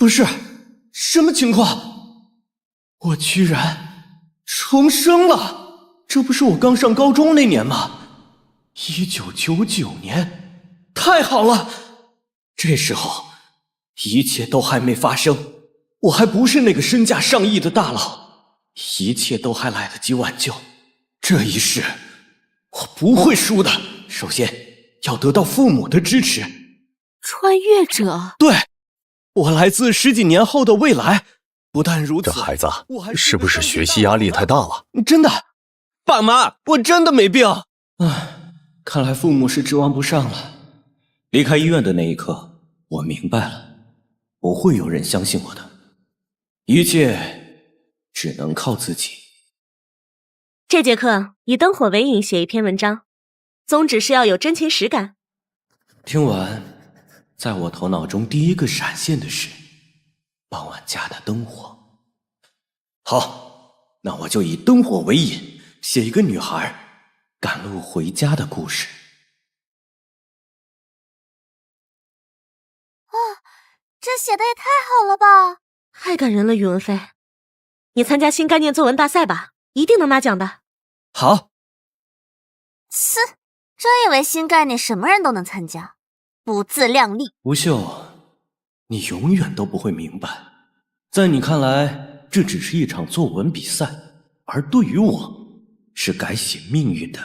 不是，什么情况？我居然重生了！这不是我刚上高中那年吗？1999年，太好了！这时候一切都还没发生，我还不是那个身价上亿的大佬，一切都还来得及挽救。这一世我不会输的。首先要得到父母的支持。穿越者？对，我来自10几年后的未来。不但如此，这孩子是不是学习压力太大了？真的，爸妈，我真的没病。唉，看来父母是指望不上了。离开医院的那一刻，我明白了，不会有人相信我的，一切只能靠自己。这节课以灯火为引写一篇文章，宗旨是要有真情实感。听完，在我头脑中第一个闪现的是傍晚家的灯火。好，那我就以灯火为引，写一个女孩赶路回家的故事。这写的也太好了吧！太感人了，宇文飞，你参加新概念作文大赛吧，一定能拿奖的。好。真以为新概念什么人都能参加，不自量力。吴秀，你永远都不会明白，在你看来，这只是一场作文比赛，而对于我，是改写命运的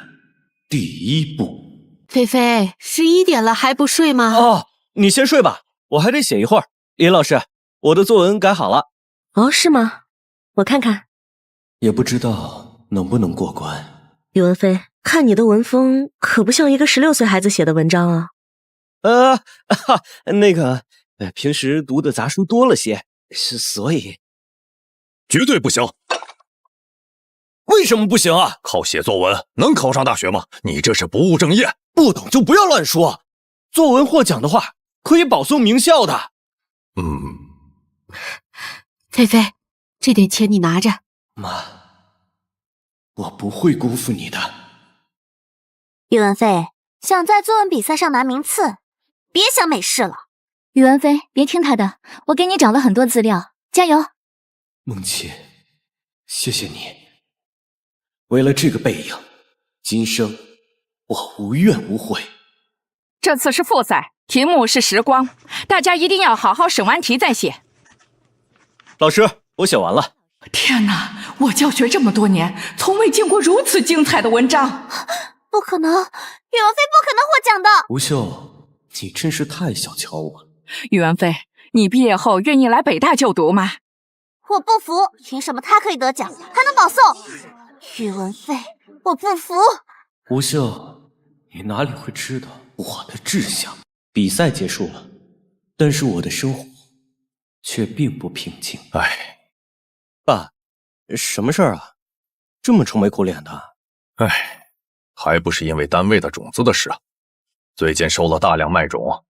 第一步。菲菲，11点了还不睡吗？哦，你先睡吧，我还得写一会儿。林老师，我的作文改好了。哦，是吗？我看看。也不知道能不能过关。宇文飞，看你的文风可不像一个16岁孩子写的文章啊。平时读的杂书多了些，所以绝对不行。为什么不行啊？靠写作文能考上大学吗？你这是不务正业。不懂就不要乱说。作文获奖的话，可以保送名校的。菲菲，这点钱你拿着。妈，我不会辜负你的。宇文飞，想在作文比赛上拿名次，别想美式了。宇文飞，别听他的，我给你找了很多资料，加油。梦琪，谢谢你。为了这个背影，今生我无怨无悔。这次是复赛，题目是时光，大家一定要好好审完题再写。老师，我写完了。天哪，我教学这么多年，从未见过如此精彩的文章。不可能，宇文飞不可能获奖的。吴秀，你真是太小瞧我了。宇文飞，你毕业后愿意来北大就读吗？我不服，凭什么他可以得奖，还能保送？宇文飞，我不服。吴秀，你哪里会知道我的志向？比赛结束了，但是我的生活却并不平静。唉，爸，什么事儿啊？这么愁眉苦脸的？唉，还不是因为单位的种子的事啊。最近收了大量麦种，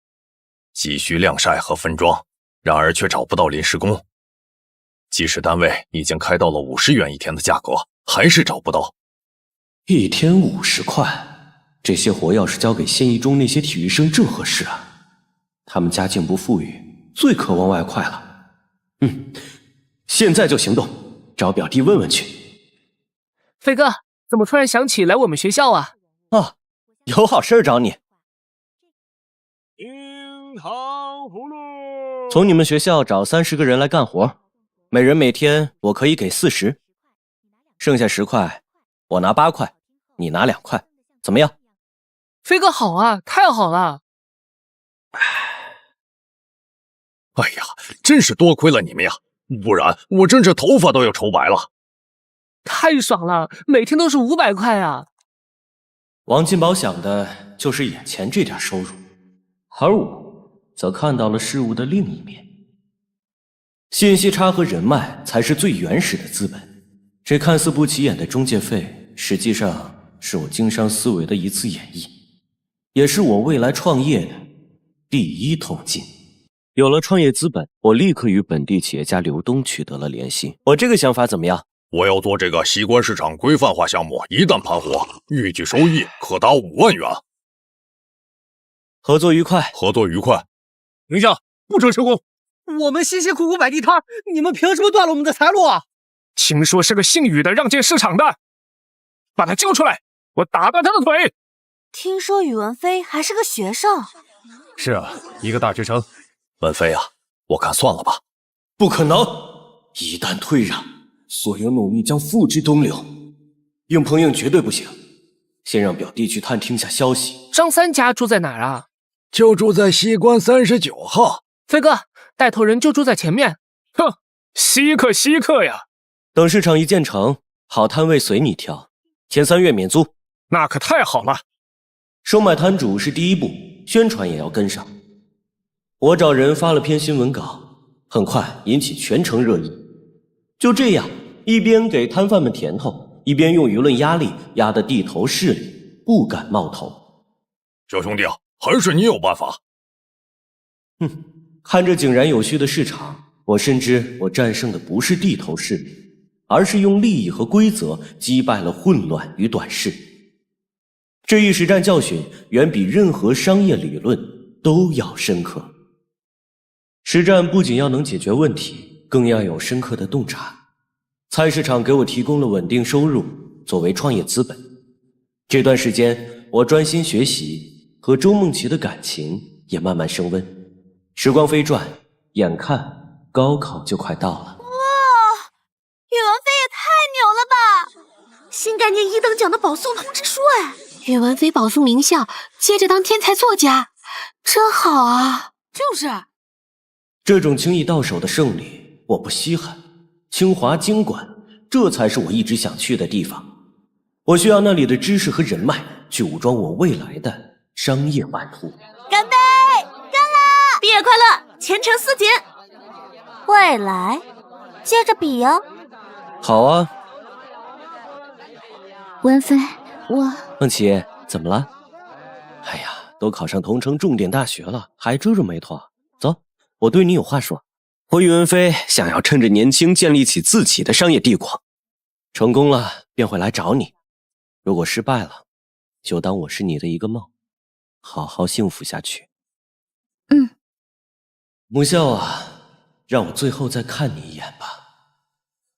急需晾晒和分装，然而却找不到临时工。即使单位已经开到了50元一天的价格，还是找不到。一天50块，这些活要是交给县一中那些体育生，正合适啊。他们家境不富裕，最渴望外快了。现在就行动，找表弟问问去。飞哥，怎么突然想起来我们学校啊？有好事找你。樱桃葫芦，从你们学校找30个人来干活，每人每天我可以给40，剩下10块我拿8块，你拿2块，怎么样？飞哥好啊，太好了！哎呀，真是多亏了你们呀，不然我真是头发都要愁白了。太爽了，每天都是500块啊！王金宝想的就是眼前这点收入，而我则看到了事物的另一面。信息差和人脉才是最原始的资本，这看似不起眼的中介费，实际上是我经商思维的一次演绎，也是我未来创业的第一桶金。有了创业资本，我立刻与本地企业家刘东取得了联系。我这个想法怎么样？我要做这个西关市场规范化项目，一旦盘活，预计收益可达5万元。合作愉快。合作愉快。等一下，不准收工！我们辛辛苦苦摆地摊，你们凭什么断了我们的财路啊？听说是个姓宇的让进市场的，把他揪出来，我打断他的腿。听说宇文飞还是个学生。是啊，一个大学生。文飞啊，我看算了吧。不可能！一旦退让，所有努力将付之东流。硬碰硬绝对不行。先让表弟去探听下消息。张三家住在哪儿啊？就住在西关39号。飞哥，带头人就住在前面。哼，稀客呀！等市场一建成，好摊位随你挑，前3月免租。那可太好了。收买摊主是第一步，宣传也要跟上。我找人发了篇新闻稿，很快引起全城热议。就这样，一边给摊贩们甜头，一边用舆论压力压得地头势力不敢冒头。小兄弟啊，还是你有办法。看着井然有序的市场，我深知我战胜的不是地头势力，而是用利益和规则击败了混乱与短视。这一实战教训远比任何商业理论都要深刻。实战不仅要能解决问题，更要有深刻的洞察。菜市场给我提供了稳定收入作为创业资本。这段时间我专心学习，和周梦琪的感情也慢慢升温。时光飞转，眼看高考就快到了。哇，宇文飞也太牛了吧！新概念1等奖的保送通知书哎！宇文飞保送名校，接着当天才作家，真好啊！就是。这种轻易到手的胜利，我不稀罕。清华经管，这才是我一直想去的地方。我需要那里的知识和人脉，去武装我未来的商业版图。干杯！干了！毕业快乐，前程似锦。未来，接着比呀。好啊。文飞，我……梦琪，怎么了？哎呀，都考上同城重点大学了，还皱着眉头。走，我对你有话说。我宇文飞想要趁着年轻建立起自己的商业帝国，成功了便会来找你，如果失败了，就当我是你的一个梦，好好幸福下去。母校啊，让我最后再看你一眼吧，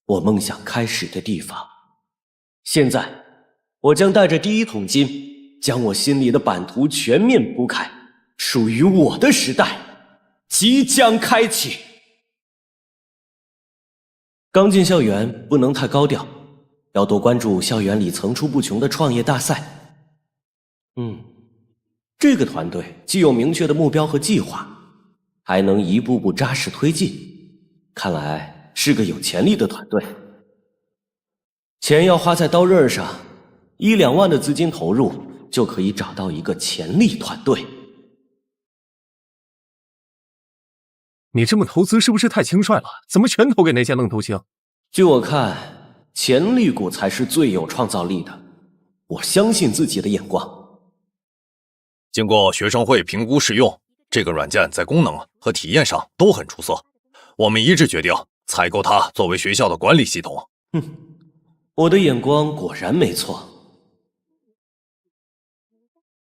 我梦想开始的地方。现在我将带着第一桶金，将我心里的版图全面铺开，属于我的时代即将开启。刚进校园不能太高调，要多关注校园里层出不穷的创业大赛。这个团队既有明确的目标和计划，还能一步步扎实推进，看来是个有潜力的团队。钱要花在刀刃上，1、2万的资金投入就可以找到一个潜力团队。你这么投资是不是太轻率了？怎么全投给那些愣头青？据我看，潜力股才是最有创造力的。我相信自己的眼光。经过学生会评估试用，这个软件在功能和体验上都很出色。我们一致决定采购它作为学校的管理系统。我的眼光果然没错。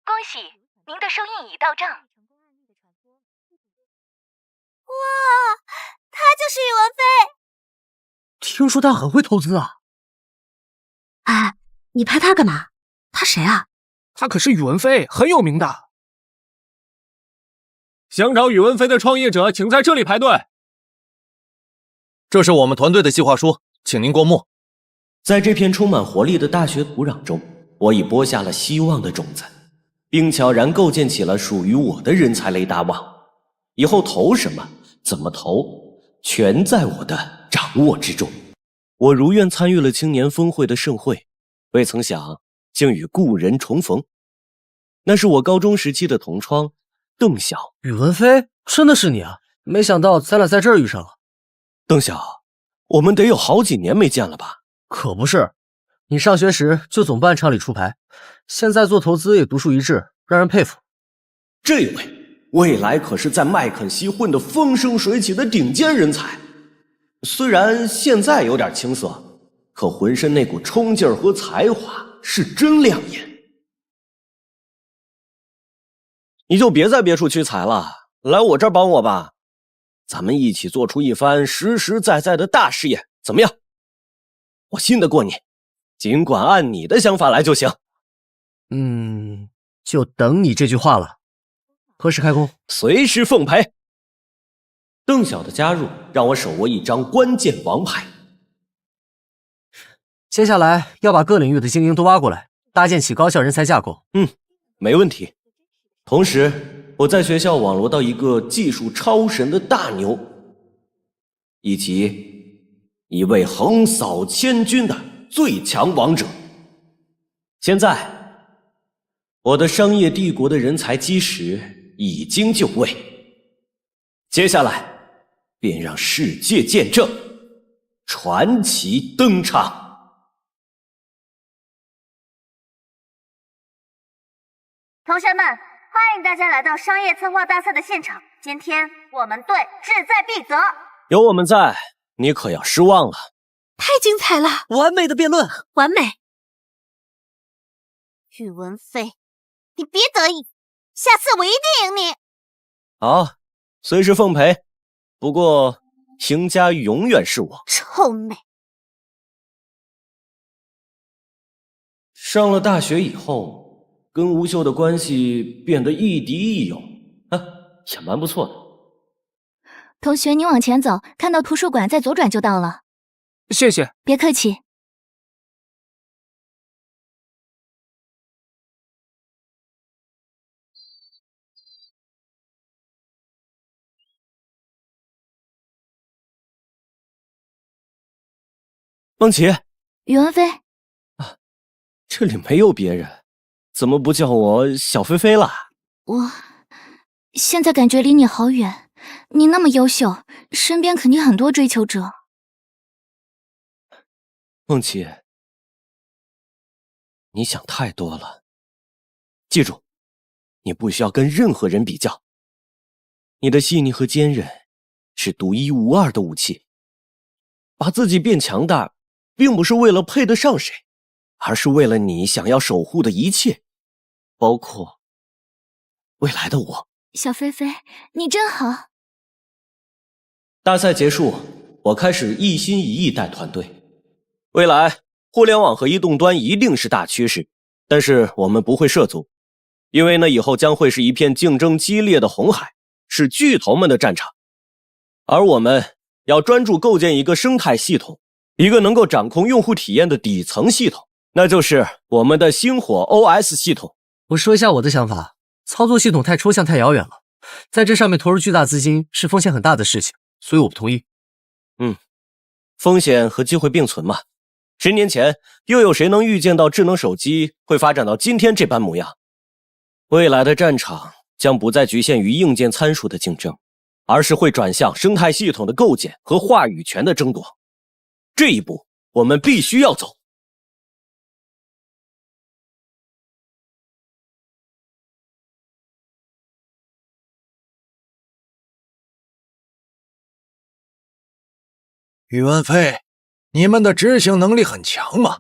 恭喜，您的收益已到账。哇，他就是宇文飞！听说他很会投资啊。哎，你拍他干嘛？他谁啊？他可是宇文飞，很有名的。想找宇文飞的创业者，请在这里排队。这是我们团队的计划书，请您过目。在这片充满活力的大学土壤中，我已播下了希望的种子，并悄然构建起了属于我的人才雷达网。以后投什么，怎么投，全在我的掌握之中。我如愿参与了青年峰会的盛会，未曾想竟与故人重逢。那是我高中时期的同窗邓晓。宇文飞，真的是你啊！没想到咱俩在这儿遇上了。邓晓，我们得有好几年没见了吧？可不是，你上学时就总办厂里出牌，现在做投资也独树一帜，让人佩服。这位未来可是在麦肯锡混得风生水起的顶尖人才，虽然现在有点青涩，可浑身那股冲劲儿和才华是真亮眼。你就别在别处屈才了，来我这儿帮我吧。咱们一起做出一番实实在在的大事业，怎么样？我信得过你，尽管按你的想法来就行。就等你这句话了。何时开工？随时奉陪。邓晓的加入让我手握一张关键王牌。接下来要把各领域的精英都挖过来，搭建起高效人才架构。没问题。同时，我在学校网罗到一个技术超神的大牛，以及一位横扫千军的最强王者。现在，我的商业帝国的人才基石已经就位，接下来便让世界见证传奇登场。同学们，欢迎大家来到商业策划大赛的现场。今天我们队志在必得，有我们在，你可要失望了。太精彩了！完美的辩论，完美。宇文飞，你别得意，下次我一定赢你。好，随时奉陪。不过，赢家永远是我。臭美。上了大学以后，跟吴秀的关系变得亦敌亦友，也蛮不错的。同学，你往前走，看到图书馆再左转就到了。谢谢。别客气。梦琪，宇文飞，这里没有别人，怎么不叫我小菲菲了？我现在感觉离你好远。你那么优秀，身边肯定很多追求者。梦琪，你想太多了。记住，你不需要跟任何人比较。你的细腻和坚韧是独一无二的武器。把自己变强大，并不是为了配得上谁，而是为了你想要守护的一切，包括未来的我。小菲菲，你真好。大赛结束，我开始一心一意带团队。未来，互联网和移动端一定是大趋势，但是我们不会涉足，因为那以后将会是一片竞争激烈的红海，是巨头们的战场。而我们要专注构建一个生态系统，一个能够掌控用户体验的底层系统，那就是我们的星火 OS 系统。我说一下我的想法，操作系统太抽象太遥远了，在这上面投入巨大资金是风险很大的事情，所以我不同意。风险和机会并存嘛。10年前，又有谁能预见到智能手机会发展到今天这般模样？未来的战场将不再局限于硬件参数的竞争，而是会转向生态系统的构建和话语权的争夺。这一步，我们必须要走。宇文飞，你们的执行能力很强嘛，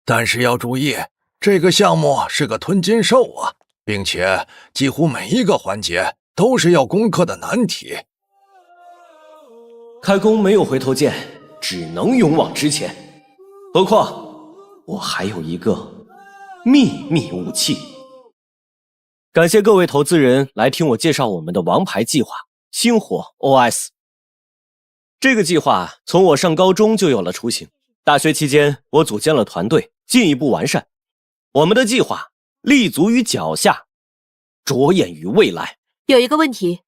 但是要注意，这个项目是个吞金兽啊，并且几乎每一个环节都是要攻克的难题。开弓没有回头箭，只能勇往直前。何况我还有一个秘密武器。感谢各位投资人来听我介绍我们的王牌计划——星火 OS。这个计划从我上高中就有了雏形，大学期间我组建了团队，进一步完善。我们的计划立足于脚下，着眼于未来。有一个问题，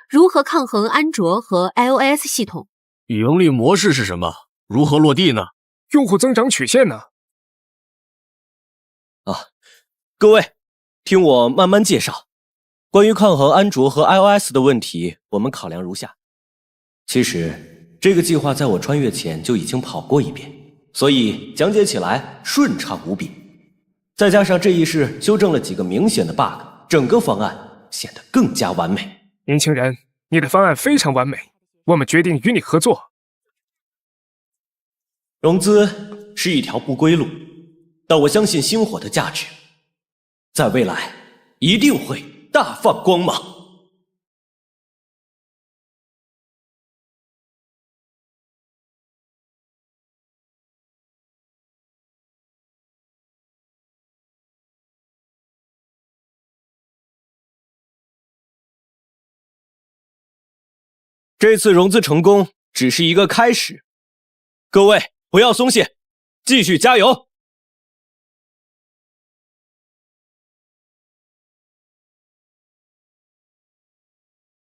如何抗衡安卓和 iOS 系统？盈利模式是什么？如何落地呢？用户增长曲线呢？各位，听我慢慢介绍。关于抗衡安卓和 iOS 的问题，我们考量如下。其实，这个计划在我穿越前就已经跑过一遍，所以讲解起来顺畅无比。再加上这一世修正了几个明显的 bug， 整个方案显得更加完美。年轻人，你的方案非常完美，我们决定与你合作。融资是一条不归路，但我相信星火的价值，在未来一定会大放光芒。这次融资成功只是一个开始，各位不要松懈，继续加油。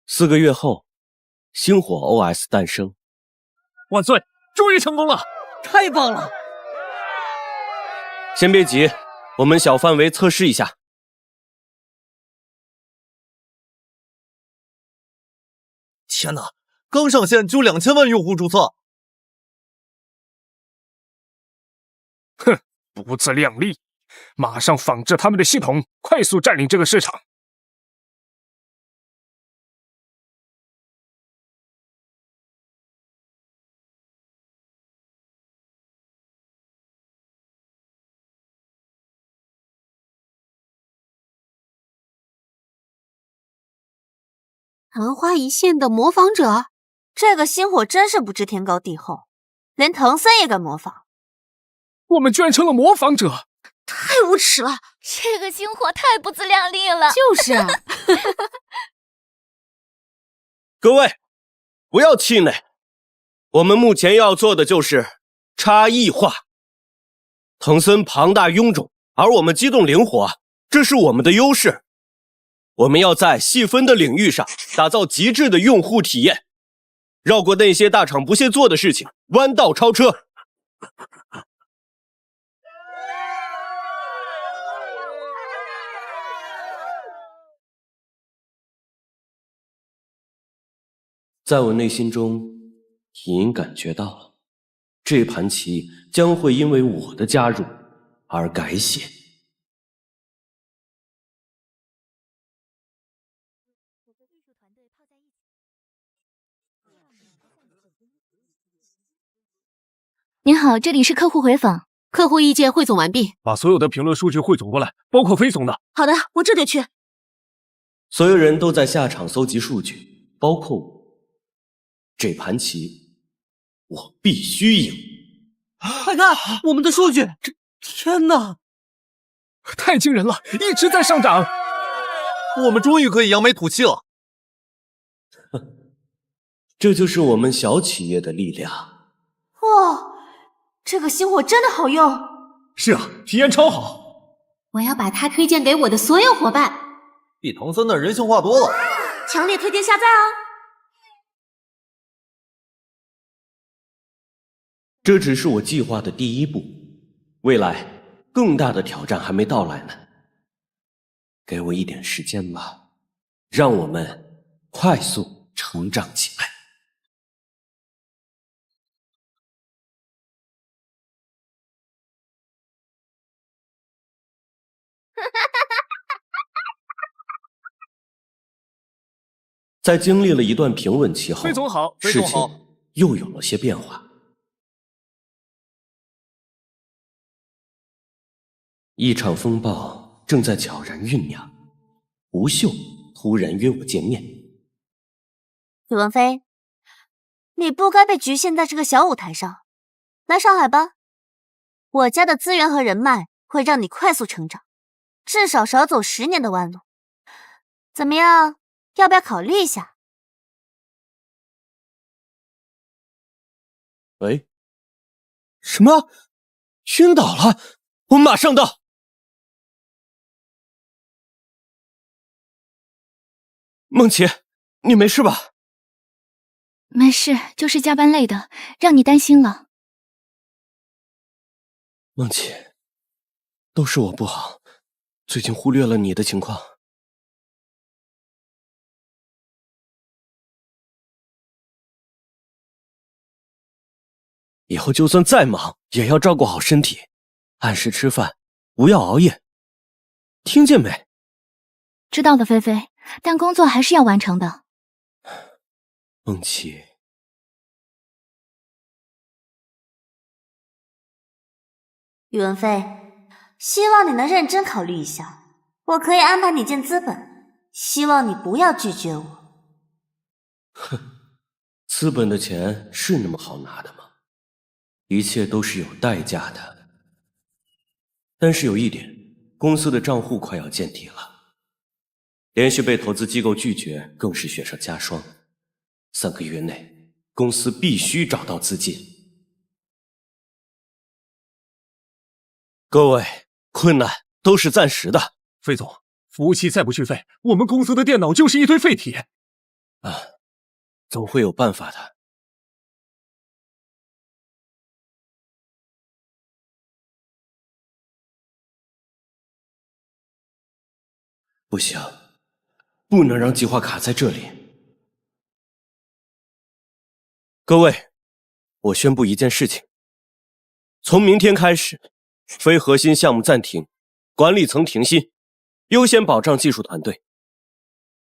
4个月后，星火 OS 诞生。万岁！终于成功了，太棒了！先别急，我们小范围测试一下。天哪，刚上线就2000万用户注册！哼，不自量力！马上仿制他们的系统，快速占领这个市场。昙花一现的模仿者，这个星火真是不知天高地厚，连唐僧也敢模仿。我们居然成了模仿者，太无耻了！这个星火太不自量力了。就是啊，各位，不要气馁，我们目前要做的就是差异化。唐僧庞大臃肿，而我们机动灵活，这是我们的优势。我们要在细分的领域上打造极致的用户体验，绕过那些大厂不屑做的事情，弯道超车。在我内心中，隐隐感觉到了，这盘棋将会因为我的加入而改写。您好，这里是客户回访，客户意见汇总完毕。把所有的评论数据汇总过来，包括飞总的。好的，我这就去。所有人都在下场搜集数据，包括我。这盘棋，我必须赢！快看，我们的数据！天哪，太惊人了，一直在上涨。我们终于可以扬眉吐气了。这就是我们小企业的力量。哇，这个星火真的好用。是啊，体验超好。我要把它推荐给我的所有伙伴。比唐僧的人性化多了。强烈推荐下载啊！这只是我计划的第一步，未来更大的挑战还没到来呢。给我一点时间吧，让我们快速成长起来。在经历了一段平稳期后，飞总好，飞事情总好。又有了些变化。一场风暴正在悄然酝酿。吴秀突然约我见面。宇文飞，你不该被局限在这个小舞台上，来上海吧。我家的资源和人脉会让你快速成长，至少少走10年的弯路。怎么样？要不要考虑一下？喂？什么？晕倒了？我马上到。梦琪，你没事吧？没事，就是加班累的，让你担心了。梦琪，都是我不好，最近忽略了你的情况。以后就算再忙，也要照顾好身体，按时吃饭，不要熬夜，听见没？知道了，菲菲，但工作还是要完成的。梦琪，宇文飞，希望你能认真考虑一下，我可以安排你见资本，希望你不要拒绝我。哼，资本的钱是那么好拿的吗？一切都是有代价的。但是有一点，公司的账户快要见底了，连续被投资机构拒绝，更是雪上加霜。3个月内，公司必须找到资金。各位，困难都是暂时的。费总，服务器再不续费，我们公司的电脑就是一堆废铁。总会有办法的。不行，不能让计划卡在这里。各位，我宣布一件事情：从明天开始，非核心项目暂停，管理层停薪，优先保障技术团队。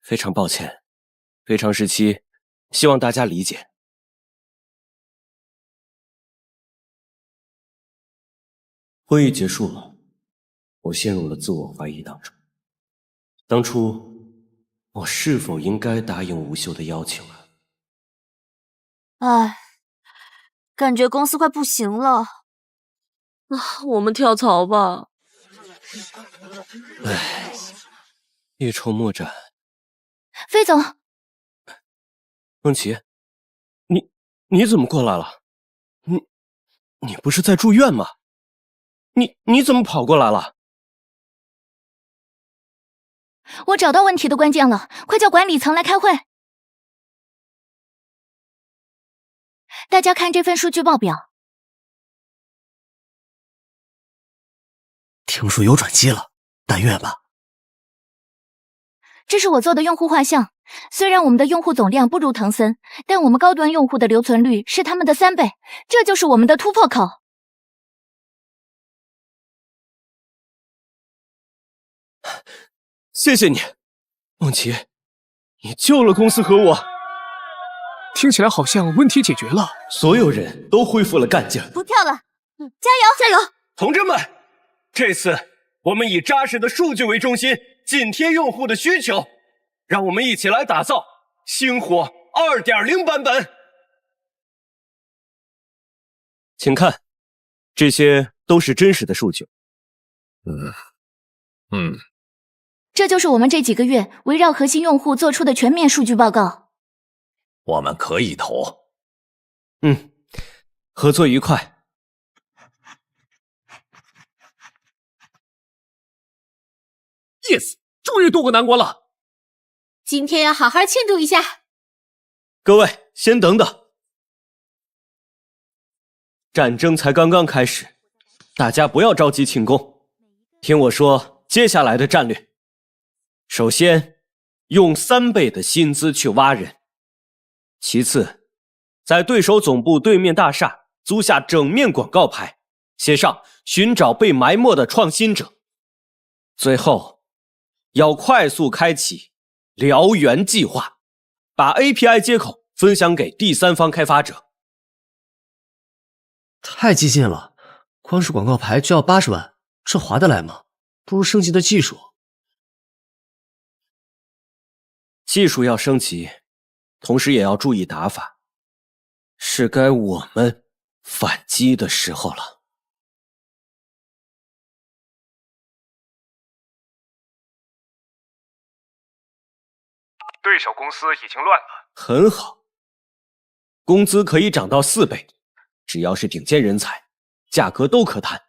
非常抱歉，非常时期，希望大家理解。会议结束了，我陷入了自我怀疑当中。当初我是否应该答应吴秀的邀请啊？唉，感觉公司快不行了。我们跳槽吧。唉，一筹莫展。飞总，梦琪，你怎么过来了？你不是在住院吗？你怎么跑过来了？我找到问题的关键了，快叫管理层来开会。大家看这份数据报表。听说有转机了，但愿吧。这是我做的用户画像，虽然我们的用户总量不如腾森，但我们高端用户的留存率是他们的3倍，这就是我们的突破口。谢谢你，梦琪，你救了公司和我。听起来好像问题解决了，所有人都恢复了干劲。不跳了，加油，加油！同志们，这次我们以扎实的数据为中心，紧贴用户的需求，让我们一起来打造星火 2.0 版本。请看，这些都是真实的数据。这就是我们这几个月围绕核心用户做出的全面数据报告。我们可以投。合作愉快。Yes， 终于渡过难关了。今天要好好庆祝一下。各位，先等等。战争才刚刚开始，大家不要着急庆功。听我说接下来的战略。首先，用3倍的薪资去挖人。其次，在对手总部对面大厦租下整面广告牌，写上寻找被埋没的创新者。最后，要快速开启燎原计划，把 API 接口分享给第3方开发者。太激进了，光是广告牌就要80万，这划得来吗？不如升级的技术。技术要升级，同时也要注意打法。是该我们反击的时候了。对手公司已经乱了。很好，工资可以涨到4倍，只要是顶尖人才，价格都可谈。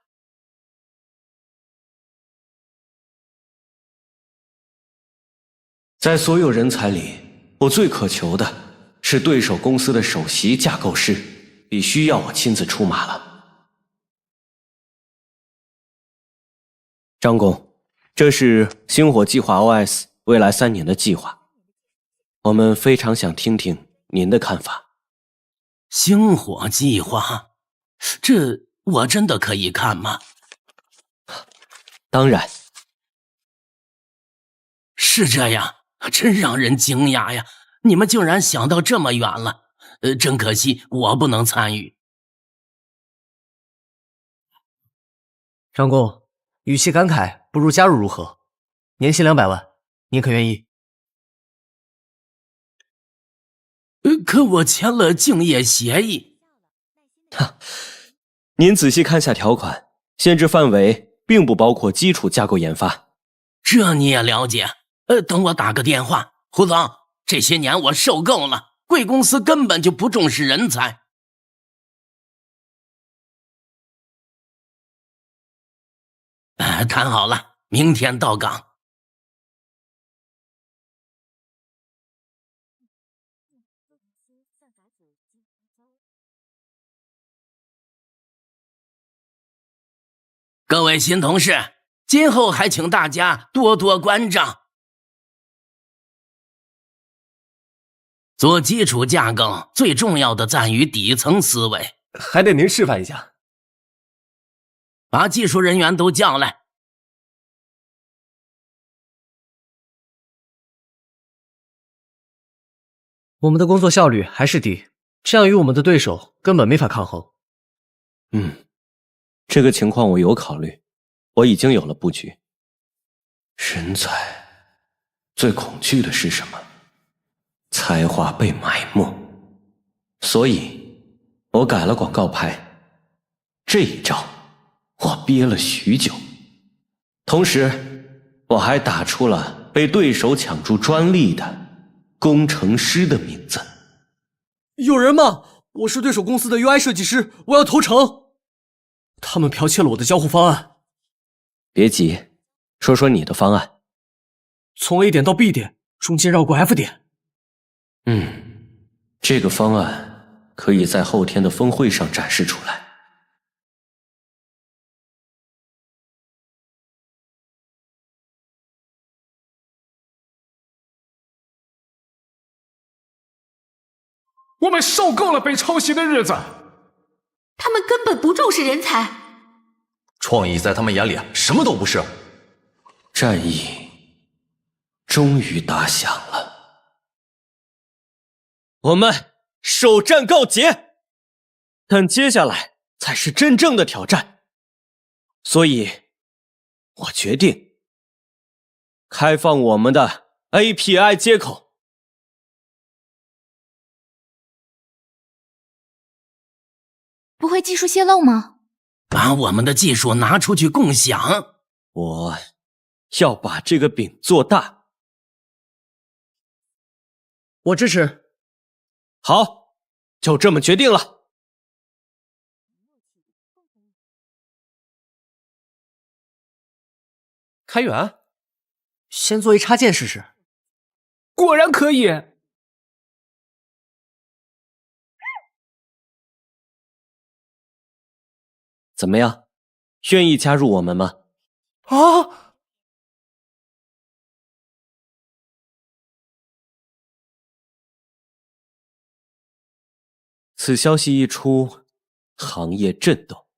在所有人才里，我最渴求的是对手公司的首席架构师，必须要我亲自出马了。张工，这是星火计划 OS 未来3年的计划，我们非常想听听您的看法。星火计划，这我真的可以看吗？当然。是这样，真让人惊讶呀！你们竟然想到这么远了，真可惜我不能参与。张工，语气感慨，不如加入如何？年薪200万，您可愿意？可我签了竞业协议。您仔细看下条款，限制范围并不包括基础架构研发。这你也了解？等我打个电话。胡总，这些年我受够了，贵公司根本就不重视人才。谈好了，明天到岗。各位新同事，今后还请大家多多关照。做基础架构最重要的在于底层思维，还得您示范一下。把技术人员都叫来。我们的工作效率还是低，这样与我们的对手根本没法抗衡。这个情况我有考虑，我已经有了布局。人才最恐惧的是什么？才华被埋没。所以我改了广告牌，这一招我憋了许久。同时我还打出了被对手抢注专利的工程师的名字。有人吗？我是对手公司的 UI 设计师，我要投诚。他们剽窃了我的交互方案。别急，说说你的方案。从 A 点到 B 点，中间绕过 F 点。这个方案可以在后天的峰会上展示出来。我们受够了被抄袭的日子。他们根本不重视人才。创意在他们眼里什么都不是。战役终于打响了，我们首战告捷，但接下来才是真正的挑战。所以我决定开放我们的 API 接口。不会技术泄露吗？把我们的技术拿出去共享。我要把这个饼做大。我支持。好，就这么决定了。开源？先做一插件试试。果然可以。怎么样，愿意加入我们吗？啊！此消息一出，行业震动。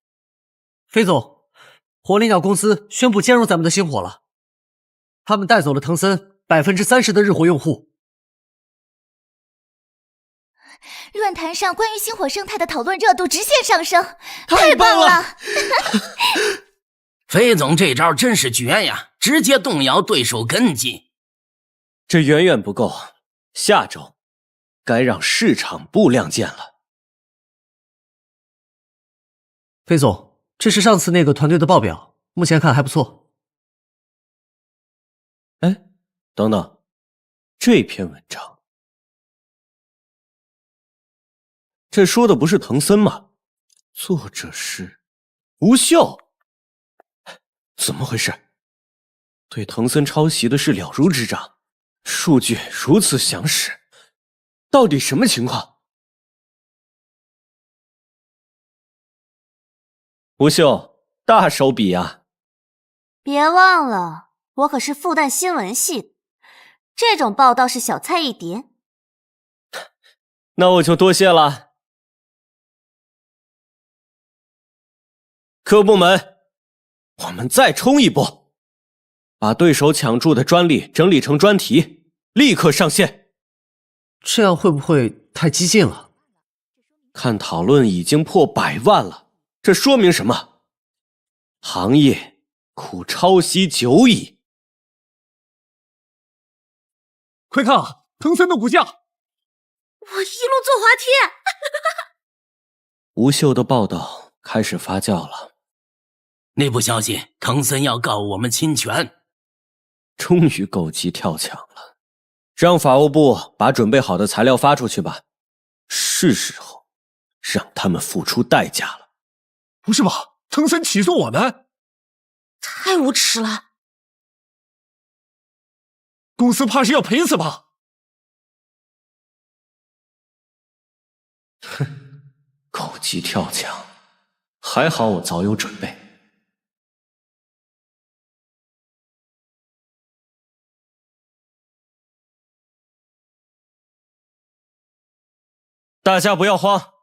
飞总，火灵鸟公司宣布兼容咱们的星火了，他们带走了腾森30%的日活用户。论坛上关于星火生态的讨论热度直线上升，太棒了！飞总这招真是绝呀，直接动摇对手根基。这远远不够，下周该让市场部亮剑了。飞总，这是上次那个团队的报表，目前看还不错。哎，等等，这篇文章，这说的不是藤森吗？作者是吴秀，怎么回事？对藤森抄袭的事了如指掌，数据如此详实，到底什么情况？吴秀，大手笔啊！别忘了，我可是复旦新闻系的，这种报道是小菜一碟。那我就多谢了。各部门，我们再冲一波，把对手抢注的专利整理成专题，立刻上线。这样会不会太激进了？看讨论已经破100万了，这说明什么？行业苦抄袭久矣。快看啊，藤森的股价！我一路坐滑梯。吴秀的报道开始发酵了。内部消息，藤森要告我们侵权。终于狗急跳墙了，让法务部把准备好的材料发出去吧，是时候让他们付出代价了。不是吧？藤森起诉我们？太无耻了！公司怕是要赔死吧？哼，狗急跳墙，还好我早有准备。大家不要慌，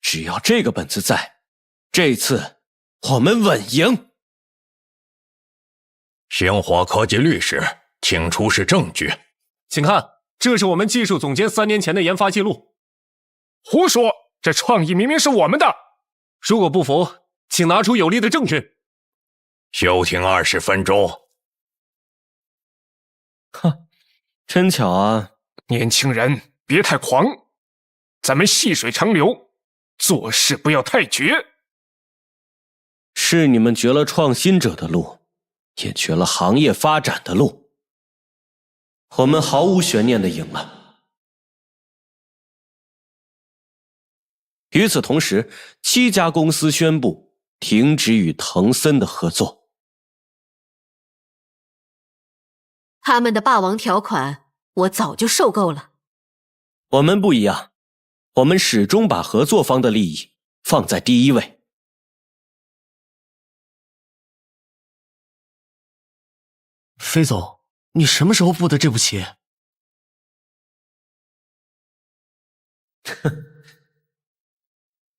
只要这个本子在，这次我们稳赢。星火科技律师，请出示证据。请看，这是我们技术总监3年前的研发记录。胡说！这创意明明是我们的。如果不服，请拿出有力的证据。休庭20分钟。哼，真巧啊！年轻人别太狂，咱们细水长流，做事不要太绝。是你们绝了创新者的路，也绝了行业发展的路。我们毫无悬念地赢了。与此同时，7家公司宣布停止与藤森的合作。他们的霸王条款，我早就受够了。我们不一样，我们始终把合作方的利益放在第一位。飞总，你什么时候布的这步棋？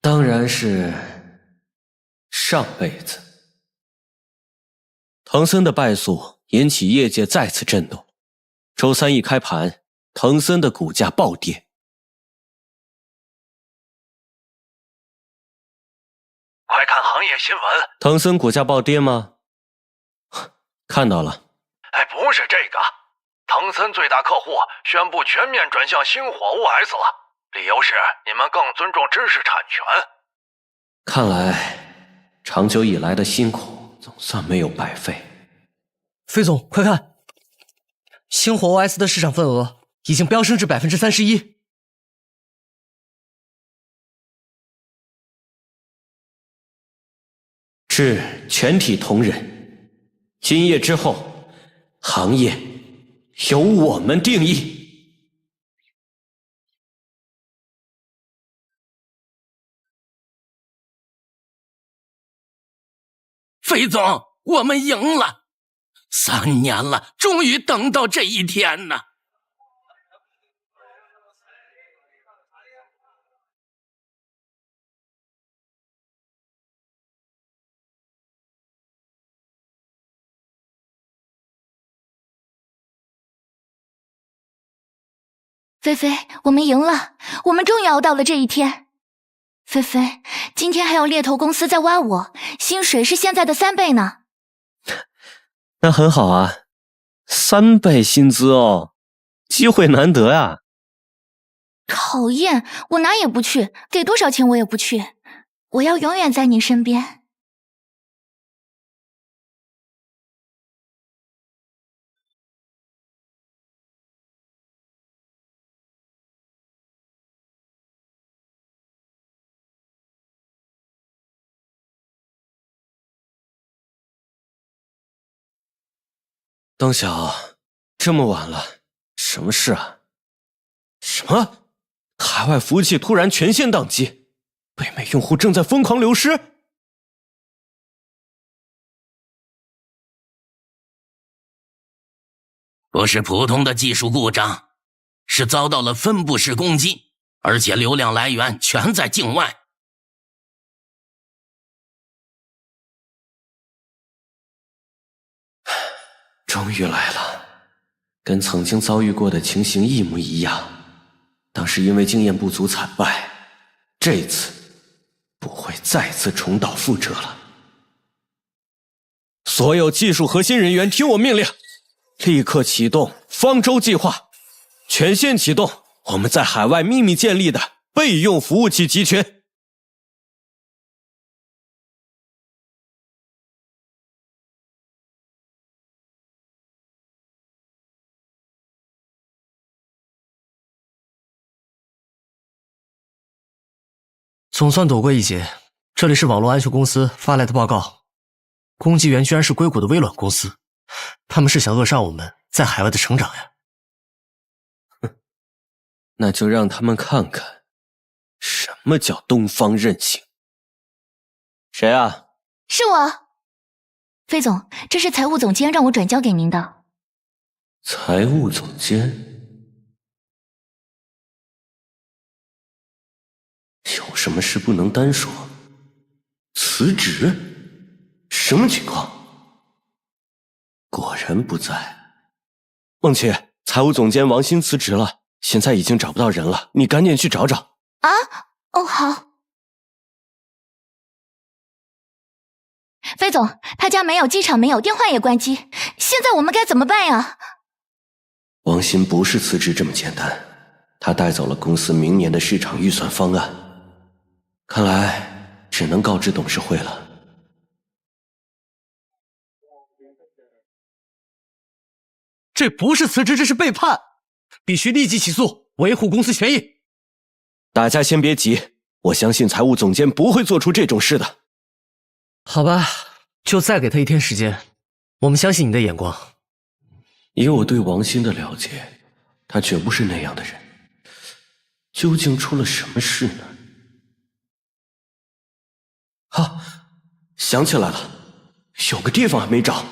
当然是上辈子。藤森的败诉引起业界再次震动。周三一开盘，藤森的股价暴跌。快看行业新闻！藤森股价暴跌吗？看到了。哎，不是这个，藤森最大客户宣布全面转向星火 OS 了。理由是你们更尊重知识产权。看来长久以来的辛苦总算没有白费。飞总，快看，星火 OS 的市场份额已经飙升至 31%。致全体同仁，今夜之后，行业由我们定义。飞总，我们赢了！3年了，终于等到这一天呢。菲菲，我们赢了，我们终于熬到了这一天。菲菲，今天还有猎头公司在挖我，薪水是现在的3倍呢。那很好啊，3倍薪资哦，机会难得啊。讨厌，我哪也不去，给多少钱我也不去，我要永远在你身边。邓晓，这么晚了，什么事啊？什么？海外服务器突然全线宕机，北美用户正在疯狂流失？不是普通的技术故障，是遭到了分布式攻击，而且流量来源全在境外。终于来了，跟曾经遭遇过的情形一模一样。当时因为经验不足惨败，这次不会再次重蹈覆辙了。所有技术核心人员听我命令，立刻启动方舟计划，全线启动我们在海外秘密建立的备用服务器集群。总算躲过一劫。这里是网络安全公司发来的报告，攻击源居然是硅谷的微软公司，他们是想扼杀我们在海外的成长呀。哼，那就让他们看看什么叫东方韧性。谁啊？是我，飞总，这是财务总监让我转交给您的。财务总监？有什么事不能单说？辞职？什么情况？果然不在。梦琪，财务总监王鑫辞职了，现在已经找不到人了，你赶紧去找找。啊？哦，好。飞总，他家没有，机场没有，电话也关机，现在我们该怎么办呀？王鑫不是辞职这么简单，他带走了公司明年的市场预算方案，看来只能告知董事会了。这不是辞职，这是背叛，必须立即起诉，维护公司权益。大家先别急，我相信财务总监不会做出这种事的。好吧，就再给他1天时间，我们相信你的眼光。以我对王鑫的了解，他绝不是那样的人。究竟出了什么事呢？想起来了，有个地方还没找。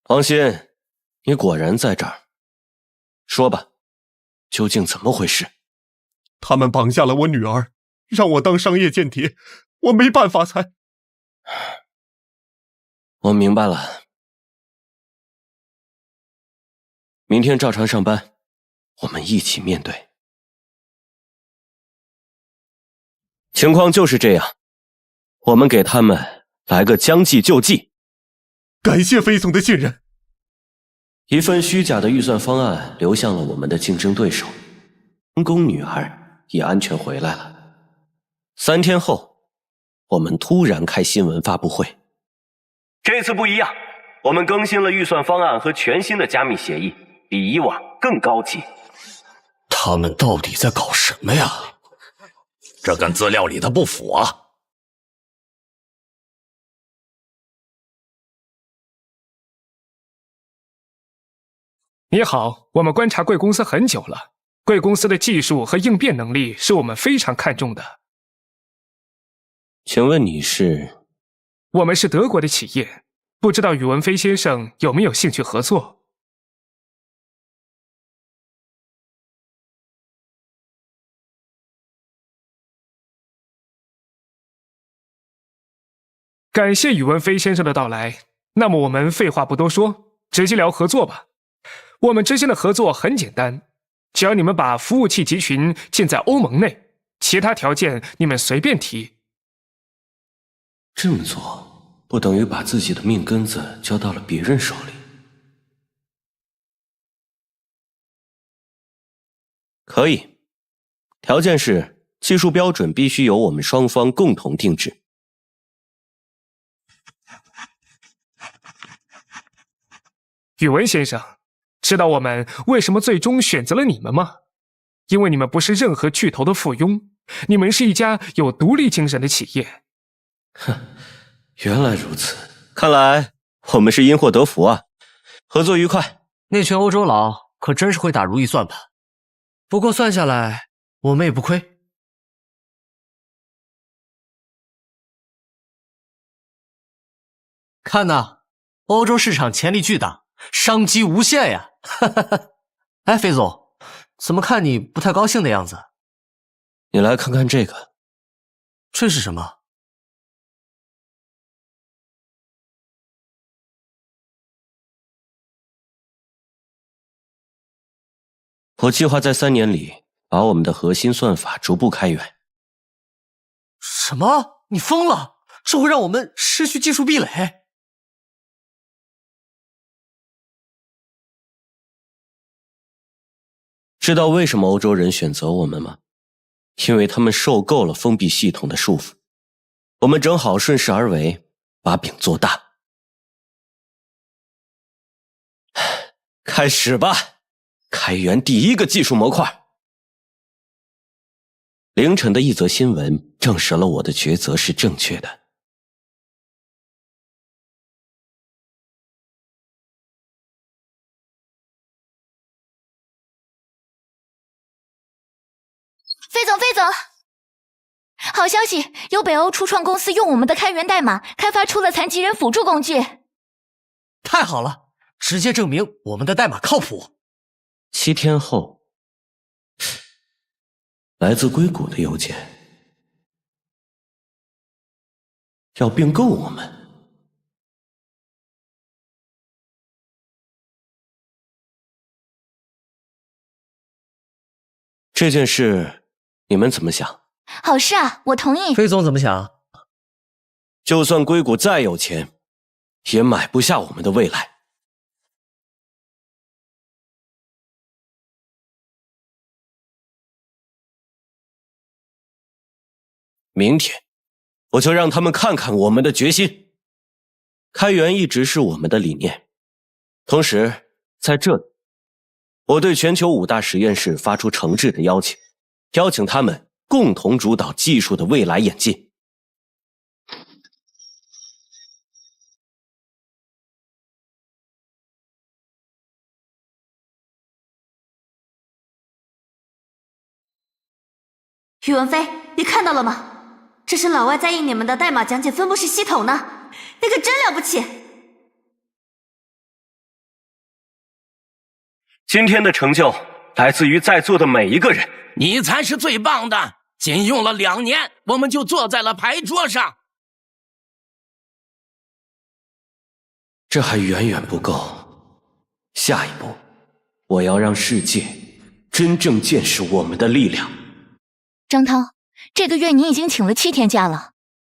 王鑫，你果然在这儿。说吧，究竟怎么回事？他们绑架了我女儿，让我当商业间谍，我没办法才……我明白了。明天照常上班，我们一起面对。情况就是这样，我们给他们来个将计就计。感谢飞总的信任。一份虚假的预算方案流向了我们的竞争对手，成功女儿也安全回来了。3天后，我们突然开新闻发布会。这次不一样，我们更新了预算方案和全新的加密协议，比以往更高级。他们到底在搞什么呀？这跟资料里的不符啊！你好，我们观察贵公司很久了，贵公司的技术和应变能力是我们非常看重的。请问你是？我们是德国的企业，不知道宇文飞先生有没有兴趣合作？感谢宇文飞先生的到来，那么我们废话不多说，直接聊合作吧。我们之间的合作很简单，只要你们把服务器集群建在欧盟内，其他条件你们随便提。这么做不等于把自己的命根子交到了别人手里？可以，条件是技术标准必须由我们双方共同定制。宇文先生，知道我们为什么最终选择了你们吗？因为你们不是任何巨头的附庸，你们是一家有独立精神的企业。哼，原来如此，看来我们是因祸得福啊！合作愉快。那群欧洲佬可真是会打如意算盘，不过算下来我们也不亏。看呐，欧洲市场潜力巨大，商机无限呀！哎，飞总，怎么看你不太高兴的样子？你来看看这个。这是什么？我计划在3年里把我们的核心算法逐步开源。什么？你疯了？这会让我们失去技术壁垒。知道为什么欧洲人选择我们吗？因为他们受够了封闭系统的束缚，我们正好顺势而为，把饼做大。开始吧，开源第一个技术模块。凌晨的一则新闻证实了我的抉择是正确的。飞总，飞总，好消息，有北欧初创公司用我们的开源代码开发出了残疾人辅助工具。太好了，直接证明我们的代码靠谱。7天后，来自硅谷的邮件，要并购我们。这件事你们怎么想？好事啊，我同意。飞总怎么想？就算硅谷再有钱，也买不下我们的未来。明天，我就让他们看看我们的决心。开源一直是我们的理念，同时在这里，我对全球5大实验室发出诚挚的邀请，邀请他们共同主导技术的未来演进。宇文飞，你看到了吗？这是老外在印你们的代码讲解分布式系统呢，那可真了不起！今天的成就来自于在座的每一个人。你才是最棒的！仅用了2年，我们就坐在了牌桌上。这还远远不够，下一步，我要让世界真正见识我们的力量。张涛，这个月你已经请了7天假了。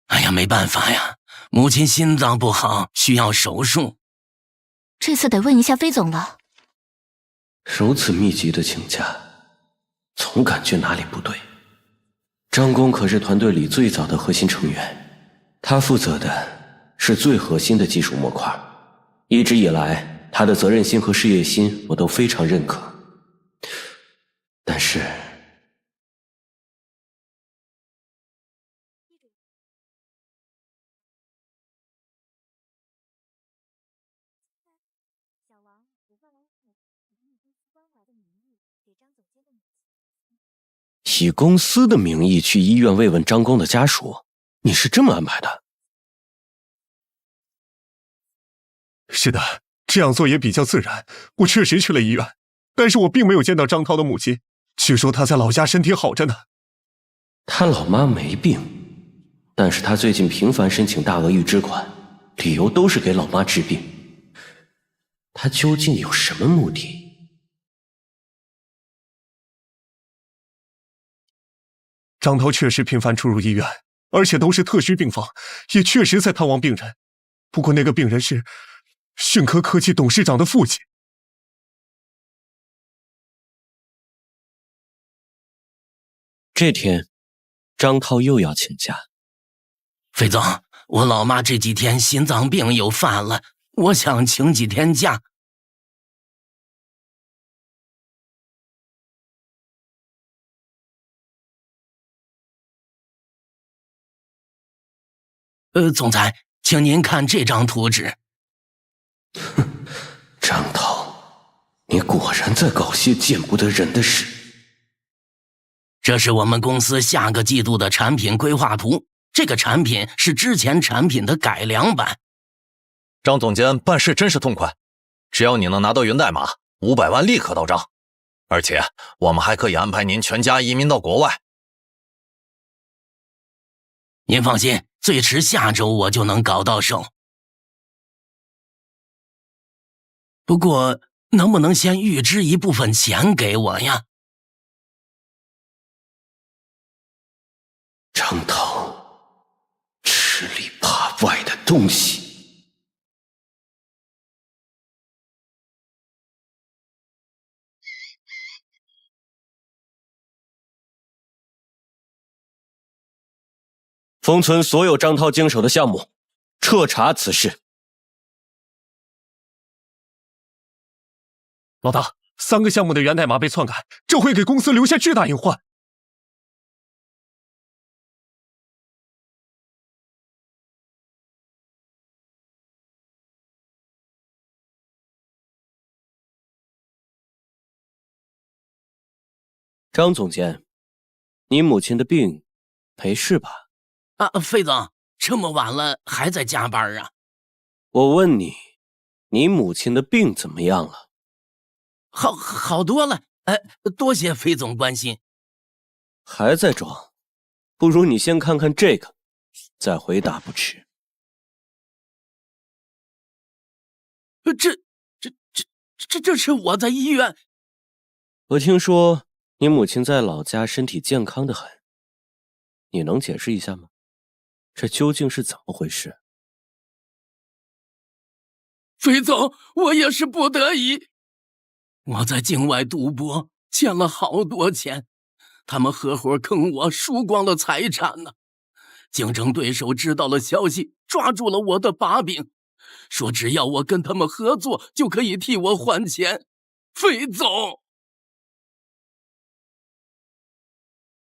哎呀，没办法呀，母亲心脏不好，需要手术。这次得问一下飞总了。如此密集的请假，总感觉哪里不对。张工可是团队里最早的核心成员，他负责的是最核心的技术模块，一直以来他的责任心和事业心我都非常认可。但是以公司的名义去医院慰问张工的家属，你是这么安排的？是的，这样做也比较自然。我确实去了医院，但是我并没有见到张涛的母亲，据说他在老家身体好着呢。他老妈没病，但是他最近频繁申请大额预支款，理由都是给老妈治病。他究竟有什么目的？张涛确实频繁出入医院，而且都是特需病房，也确实在探望病人。不过那个病人是迅科科技董事长的父亲。这天，张涛又要请假。飞总，我老妈这几天心脏病又犯了，我想请几天假。总裁，请您看这张图纸。哼，张涛，你果然在搞些见不得人的事。这是我们公司下个季度的产品规划图，这个产品是之前产品的改良版。张总监办事真是痛快，只要你能拿到源代码，500万立刻到账，而且我们还可以安排您全家移民到国外。您放心，最迟下周我就能搞到手。不过，能不能先预支一部分钱给我呀？张涛，吃里扒外的东西。封存所有张涛经手的项目，彻查此事。老大，3个项目的源代码被篡改，这会给公司留下巨大隐患。张总监，你母亲的病没事吧？费总，这么晚了还在加班啊？我问你，你母亲的病怎么样了？好多了。多谢费总关心。还在装？不如你先看看这个，再回答不迟。这是我在医院。我听说你母亲在老家身体健康的很，你能解释一下吗？这究竟是怎么回事？费总，我也是不得已。我在境外赌博，欠了好多钱，他们合伙坑我，输光了财产呢。竞争对手知道了消息，抓住了我的把柄，说只要我跟他们合作，就可以替我还钱。费总，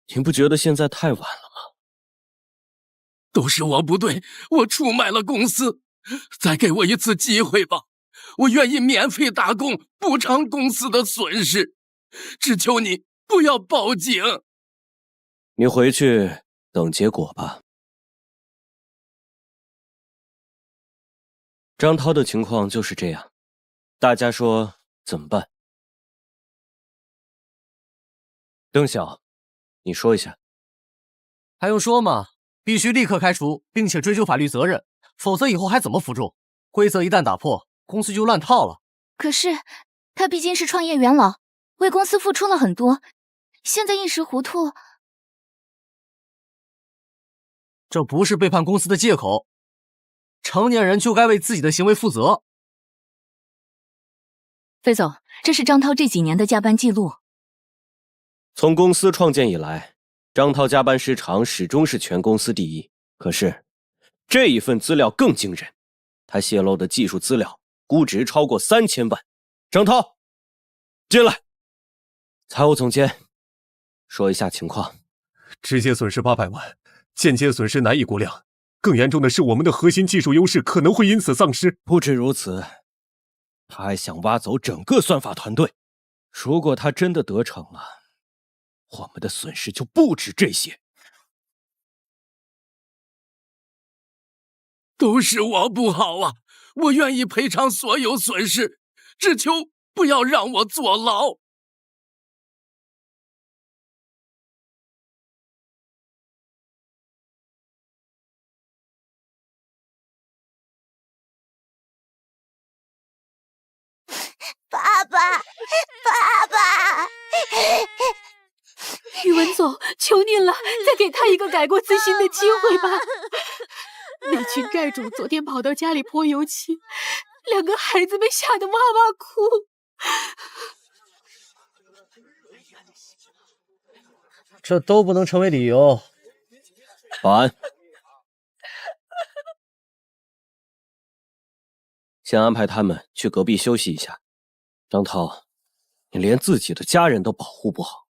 你不觉得现在太晚了吗？都是我不对，我出卖了公司，再给我一次机会吧，我愿意免费打工，补偿公司的损失，只求你不要报警。你回去等结果吧。张涛的情况就是这样，大家说怎么办？邓晓，你说一下。还用说吗？必须立刻开除，并且追究法律责任，否则以后还怎么服众？规则一旦打破，公司就乱套了。可是他毕竟是创业元老，为公司付出了很多，现在一时糊涂，这不是背叛公司的借口。成年人就该为自己的行为负责。费总，这是张涛这几年的加班记录。从公司创建以来，张涛加班时长始终是全公司第一。可是，这一份资料更惊人，他泄露的技术资料估值超过3000万。张涛，进来。财务总监，说一下情况。直接损失800万，间接损失难以估量。更严重的是，我们的核心技术优势可能会因此丧失。不止如此，他还想挖走整个算法团队。如果他真的得逞了，我们的损失就不止这些。都是我不好啊，我愿意赔偿所有损失，只求不要让我坐牢。爸爸，爸爸！宇文总，求您了，再给他一个改过自新的机会吧。那群债主昨天跑到家里泼油漆，2个孩子被吓得哇哇哭。这都不能成为理由。保安，先安排他们去隔壁休息一下。张涛，你连自己的家人都保护不好，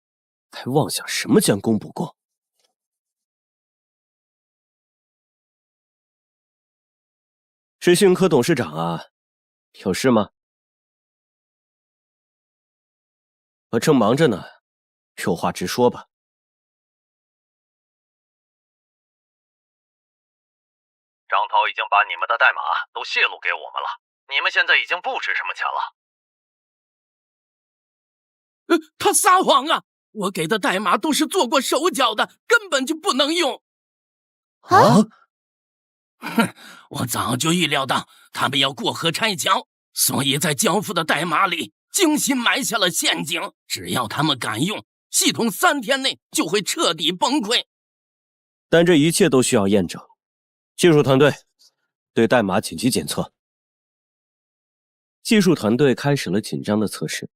还妄想什么将功补过？是迅科董事长啊，有事吗？我正忙着呢，有话直说吧。张涛已经把你们的代码都泄露给我们了，你们现在已经不值什么钱了。他撒谎啊！我给的代码都是做过手脚的，根本就不能用。啊！哼，我早就预料到他们要过河拆桥，所以在交付的代码里精心埋下了陷阱。只要他们敢用，系统3天内就会彻底崩溃。但这一切都需要验证。技术团队对代码紧急检测。技术团队开始了紧张的测试。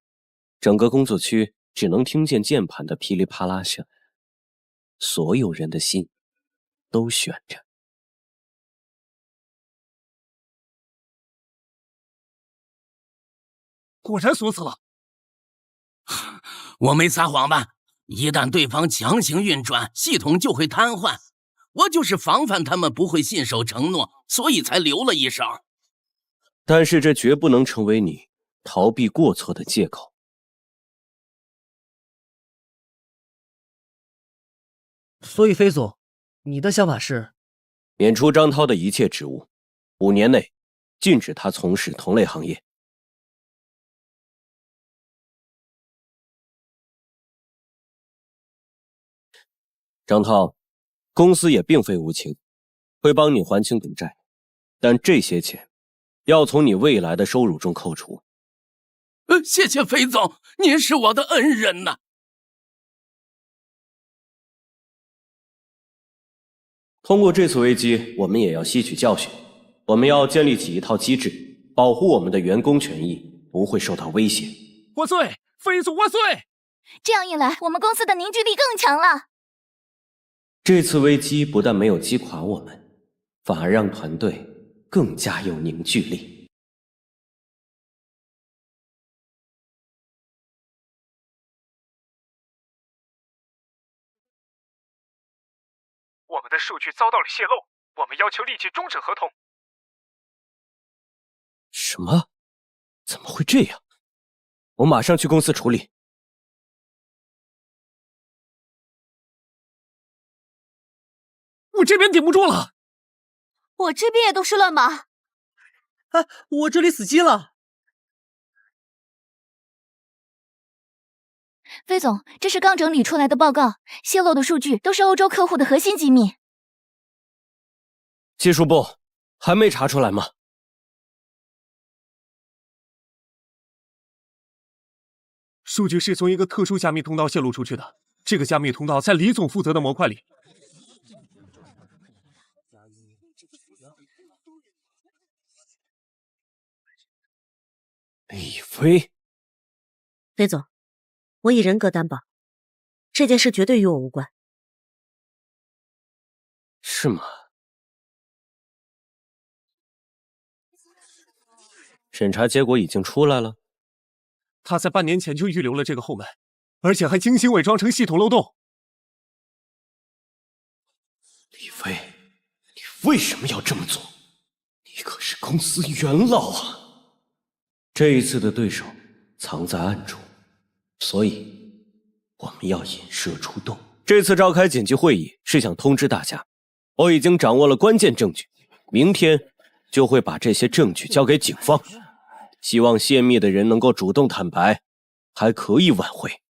整个工作区只能听见键盘的噼里啪啦声，所有人的心都悬着。果然锁死了，我没撒谎吧？一旦对方强行运转，系统就会瘫痪。我就是防范他们不会信守承诺，所以才留了一手。但是这绝不能成为你逃避过错的借口。所以，飞总，你的想法是免除张涛的一切职务，5年内禁止他从事同类行业。张涛，公司也并非无情，会帮你还清赌债，但这些钱要从你未来的收入中扣除。谢谢飞总，您是我的恩人呐。通过这次危机，我们也要吸取教训。我们要建立起一套机制，保护我们的员工权益不会受到威胁。万岁，飞总万岁！这样一来，我们公司的凝聚力更强了。这次危机不但没有击垮我们，反而让团队更加有凝聚力。我们的数据遭到了泄露，我们要求立即终止合同。什么？怎么会这样？我马上去公司处理。我这边顶不住了，我这边也都是乱码。我这里死机了。飞总，这是刚整理出来的报告，泄露的数据都是欧洲客户的核心机密。技术部还没查出来吗？数据是从一个特殊加密通道泄露出去的，这个加密通道在李总负责的模块里。李飞，飞总，我以人格担保，这件事绝对与我无关。是吗？审查结果已经出来了。他在半年前就预留了这个后门，而且还精心伪装成系统漏洞。李飞，你为什么要这么做？你可是公司元老啊！这一次的对手藏在暗中，所以我们要引蛇出洞。这次召开紧急会议是想通知大家，我已经掌握了关键证据，明天就会把这些证据交给警方。希望泄密的人能够主动坦白，还可以挽回。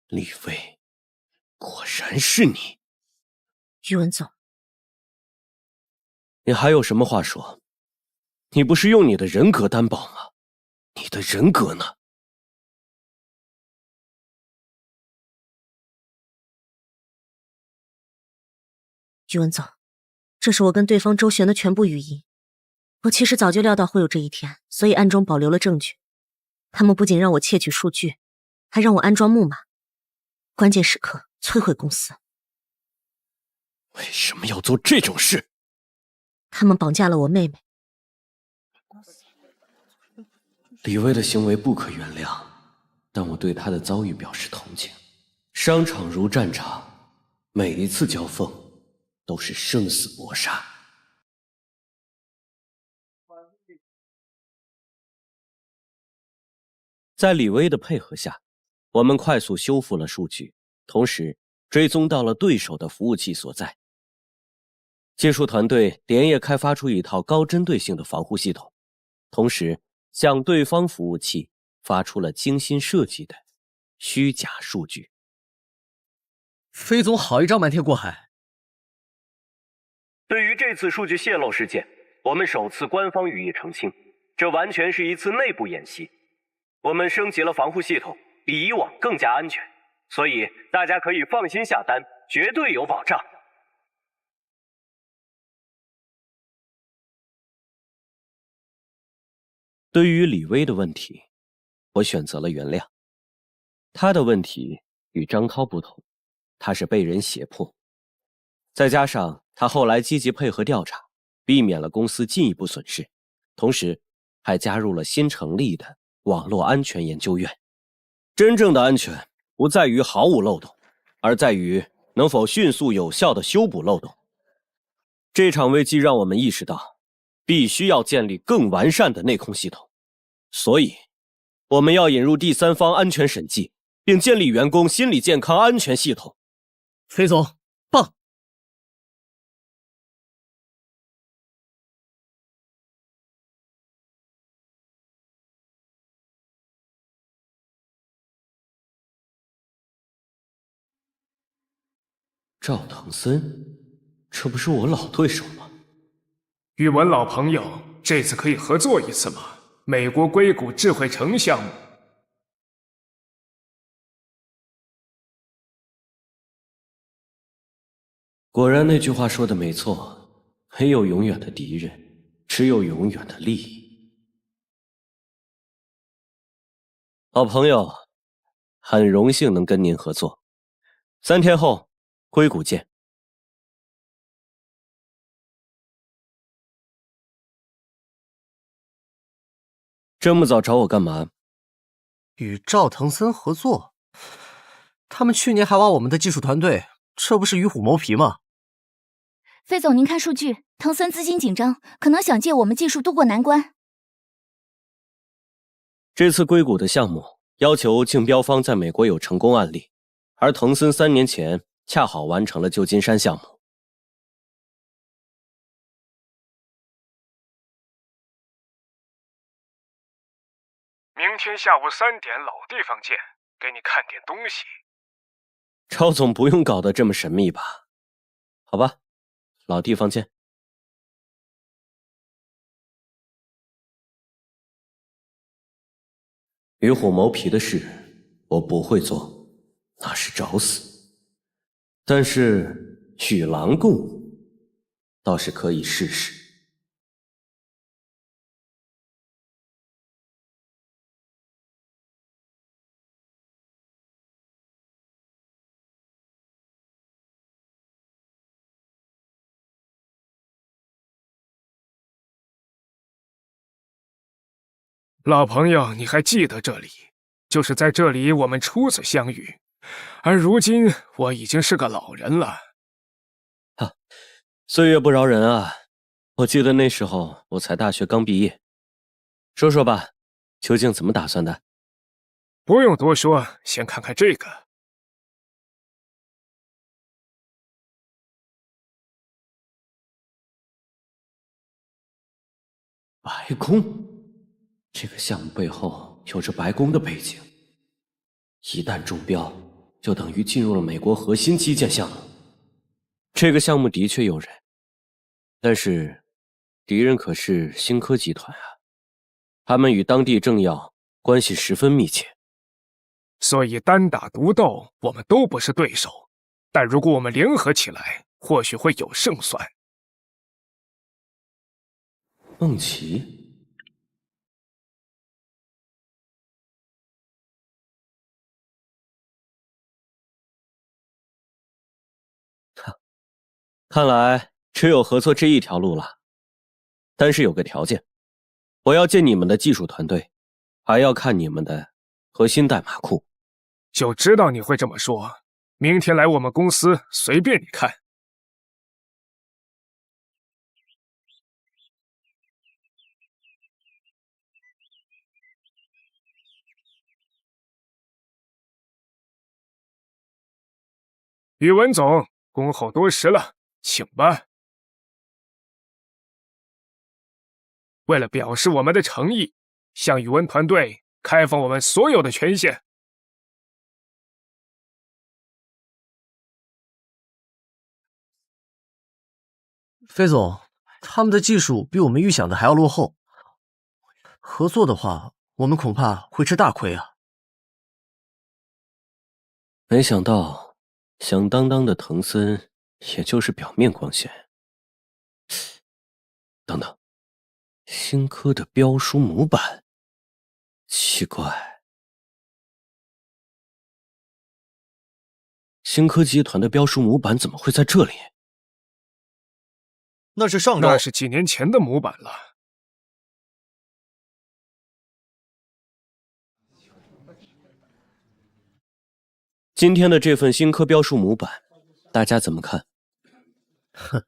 李飞，果然是你。宇文总，你还有什么话说？你不是用你的人格担保吗？你的人格呢？宇文总，这是我跟对方周旋的全部语音。我其实早就料到会有这一天，所以暗中保留了证据。他们不仅让我窃取数据，还让我安装木马，关键时刻摧毁公司。为什么要做这种事？他们绑架了我妹妹。李薇的行为不可原谅，但我对她的遭遇表示同情。商场如战场，每一次交锋都是生死搏杀。在李薇的配合下，我们快速修复了数据，同时追踪到了对手的服务器所在。技术团队连夜开发出一套高针对性的防护系统，同时向对方服务器发出了精心设计的虚假数据。飞总好一招瞒天过海。对于这次数据泄露事件，我们首次官方予以澄清，这完全是一次内部演习。我们升级了防护系统，比以往更加安全，所以大家可以放心下单，绝对有保障。对于李薇的问题，我选择了原谅。他的问题与张涛不同，他是被人胁迫，再加上他后来积极配合调查，避免了公司进一步损失，同时还加入了新成立的网络安全研究院。真正的安全不在于毫无漏洞，而在于能否迅速有效地修补漏洞。这场危机让我们意识到，必须要建立更完善的内控系统，所以我们要引入第三方安全审计，并建立员工心理健康安全系统。飞总，棒！赵腾森，这不是我老对手吗？宇文老朋友，这次可以合作一次吗？美国硅谷智慧城项目。果然那句话说的没错，没有永远的敌人，只有永远的利益。老朋友，很荣幸能跟您合作。3天后，硅谷见。这么早找我干嘛？与赵腾森合作？他们去年还挖我们的技术团队，这不是与虎谋皮吗？费总，您看数据，腾森资金紧张，可能想借我们技术渡过难关。这次硅谷的项目要求竞标方在美国有成功案例，而腾森3年前恰好完成了旧金山项目。明天下午3点，老地方见，给你看点东西。赵总不用搞得这么神秘吧？好吧，老地方见。与虎谋皮的事我不会做，那是找死。但是与狼共舞倒是可以试试。老朋友，你还记得这里？就是在这里我们初次相遇，而如今我已经是个老人了。岁月不饶人啊！我记得那时候我才大学刚毕业。说说吧，究竟怎么打算的？不用多说，先看看这个。白宫。这个项目背后有着白宫的背景，一旦中标，就等于进入了美国核心基建项目。这个项目的确诱人，但是敌人可是新科集团啊，他们与当地政要关系十分密切，所以单打独斗我们都不是对手，但如果我们联合起来，或许会有胜算。孟琪。看来只有合作这一条路了，但是有个条件，我要见你们的技术团队，还要看你们的核心代码库。就知道你会这么说，明天来我们公司随便你看。宇文总，恭候多时了，请吧。为了表示我们的诚意，向宇文团队开放我们所有的权限。飞总，他们的技术比我们预想的还要落后，合作的话，我们恐怕会吃大亏啊。没想到，响当当的腾森，也就是表面光鲜。等等，新科的标书模板，奇怪，新科集团的标书模板怎么会在这里？那是上周，那是几年前的模板了。今天的这份新科标书模板，大家怎么看？哼，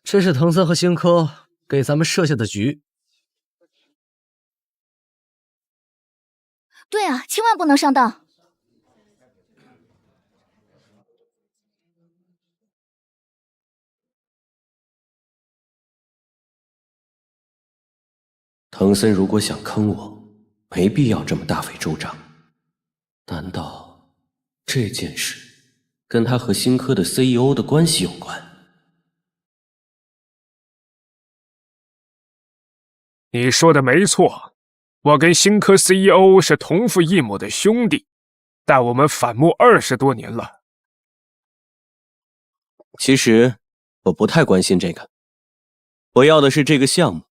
这是藤森和新科给咱们设下的局。对啊，千万不能上当。藤森如果想坑我，没必要这么大费周章。难道这件事跟他和新科的 CEO 的关系有关？你说的没错，我跟新科 CEO 是同父异母的兄弟，但我们反目20多年了。其实我不太关心这个，我要的是这个项目，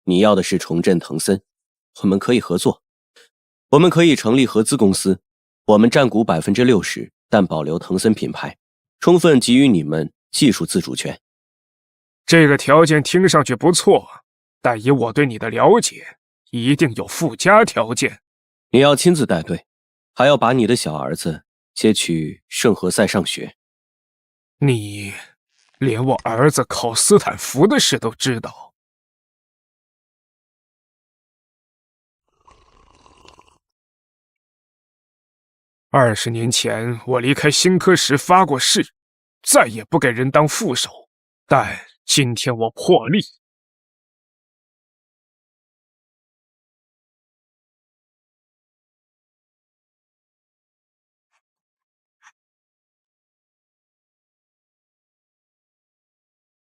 你要的是重振藤森，我们可以合作，我们可以成立合资公司，我们占股60%，但保留藤森品牌，充分给予你们技术自主权。这个条件听上去不错，但以我对你的了解，一定有附加条件。你要亲自带队，还要把你的小儿子接去圣何塞上学。你连我儿子考斯坦福的事都知道。20年前我离开新科时发过誓，再也不给人当副手，但今天我破例。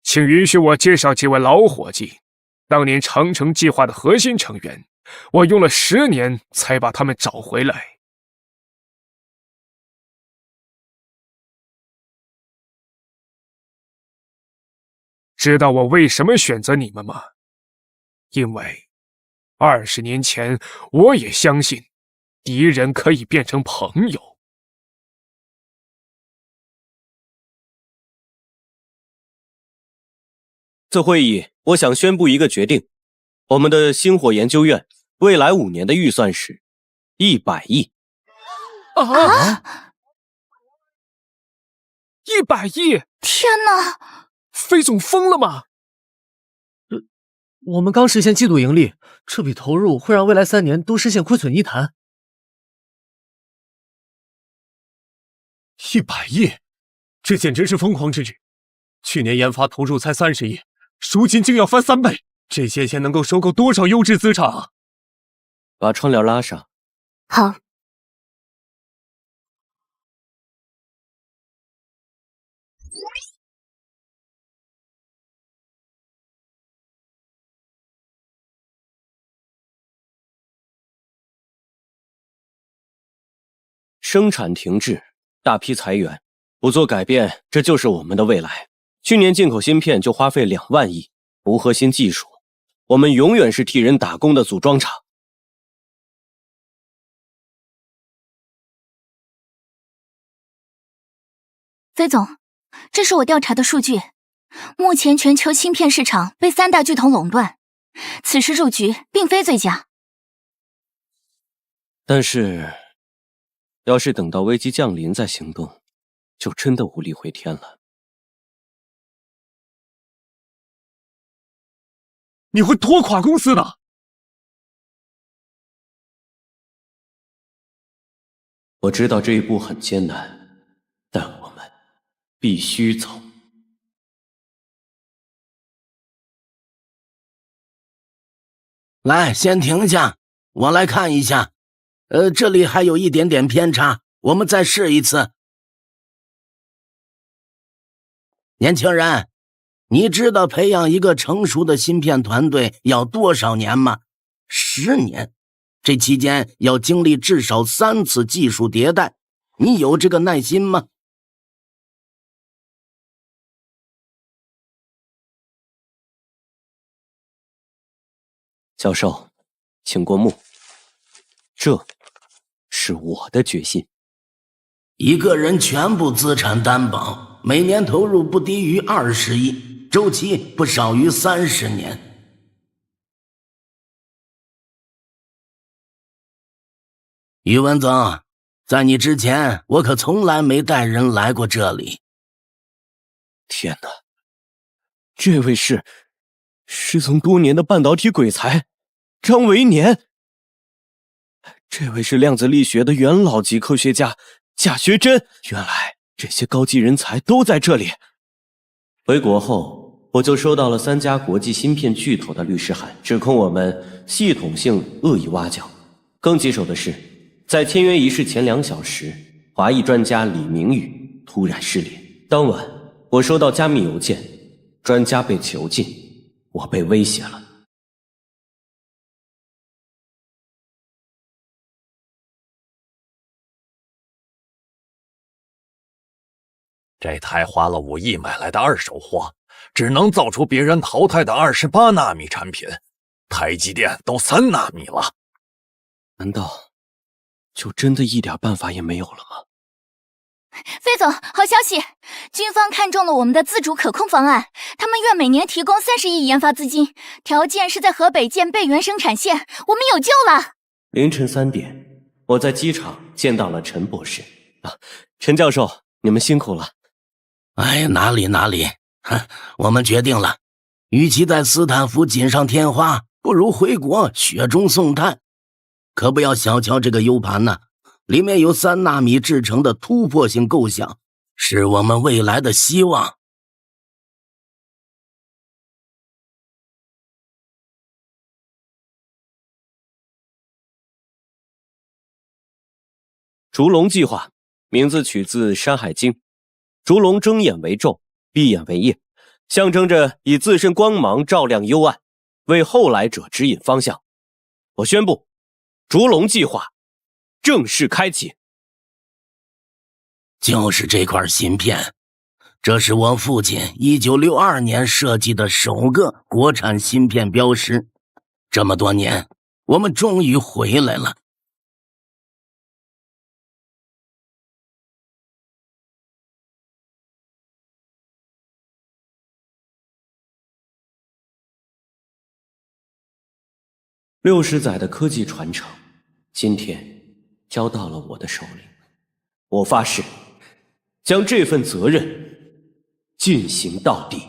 请允许我介绍几位老伙计，当年长城计划的核心成员，我用了10年才把他们找回来。知道我为什么选择你们吗？因为20年前我也相信敌人可以变成朋友。此会议，我想宣布一个决定：我们的星火研究院未来5年的预算是100亿。啊！100亿！天哪！飞总疯了吗？我们刚实现季度盈利，这笔投入会让未来3年都实现亏损一谈。100亿，这简直是疯狂之日！去年研发投入才30亿，如今竟要翻3倍，这些钱能够收购多少优质资产啊！把窗帘拉上。好。生产停滞，大批裁员，不做改变，这就是我们的未来。去年进口芯片就花费2万亿，无核心技术，我们永远是替人打工的组装厂。飞总，这是我调查的数据，目前全球芯片市场被3大巨头垄断，此时入局并非最佳。但是要是等到危机降临再行动，就真的无力回天了。你会拖垮公司的。我知道这一步很艰难，但我们必须走。来，先停下，我来看一下。这里还有一点点偏差，我们再试一次。年轻人，你知道培养一个成熟的芯片团队要多少年吗？10年。这期间要经历至少3次技术迭代，你有这个耐心吗？教授，请过目。这是我的决心。一个人全部资产担保，每年投入不低于20亿，周期不少于30年。宇文总，在你之前，我可从来没带人来过这里。天哪，这位是失踪多年的半导体鬼才张维年，这位是量子力学的元老级科学家贾学真。原来这些高级人才都在这里。回国后，我就收到了3家国际芯片巨头的律师函，指控我们系统性恶意挖角。更棘手的是，在签约仪式前2小时，华裔专家李明宇突然失联。当晚，我收到加密邮件，专家被囚禁，我被威胁了。这台花了5亿买来的二手货，只能造出别人淘汰的28纳米产品，台积电都3纳米了。难道就真的一点办法也没有了吗？费总，好消息！军方看中了我们的自主可控方案，他们愿每年提供30亿研发资金，条件是在河北建备源生产线，我们有救了！凌晨3点，我在机场见到了陈博士。陈教授，你们辛苦了。哎，哪里，我们决定了，与其在斯坦福锦上添花，不如回国雪中送炭。可不要小瞧这个 U 盘呢，里面有3纳米制成的突破性构想，是我们未来的希望。烛龙计划，名字取自《山海经》，烛龙睁眼为昼，闭眼为夜，象征着以自身光芒照亮幽暗，为后来者指引方向。我宣布，烛龙计划正式开启。就是这块芯片，这是我父亲1962年设计的首个国产芯片标识。这么多年，我们终于回来了。60载的科技传承，今天交到了我的手里。我发誓，将这份责任进行到底。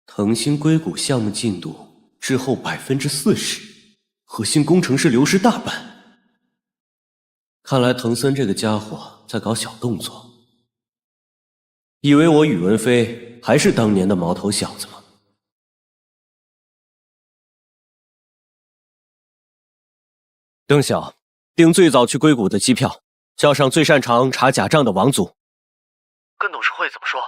腾讯硅谷项目进度滞后40%。核心工程师流失大半，看来滕森这个家伙在搞小动作。以为我宇文飞还是当年的毛头小子吗？邓晓，订最早去硅谷的机票，叫上最擅长查假账的王组。跟董事会怎么说？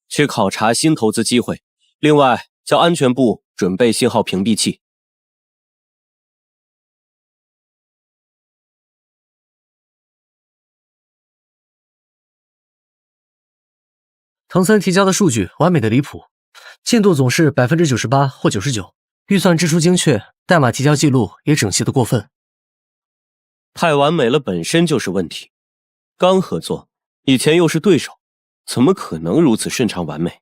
去考察新投资机会，另外叫安全部准备信号屏蔽器。滕森提交的数据完美的离谱，进度总是98%或99%，预算支出精确，代码提交记录也整齐的过分。太完美了本身就是问题，刚合作，以前又是对手，怎么可能如此顺畅完美？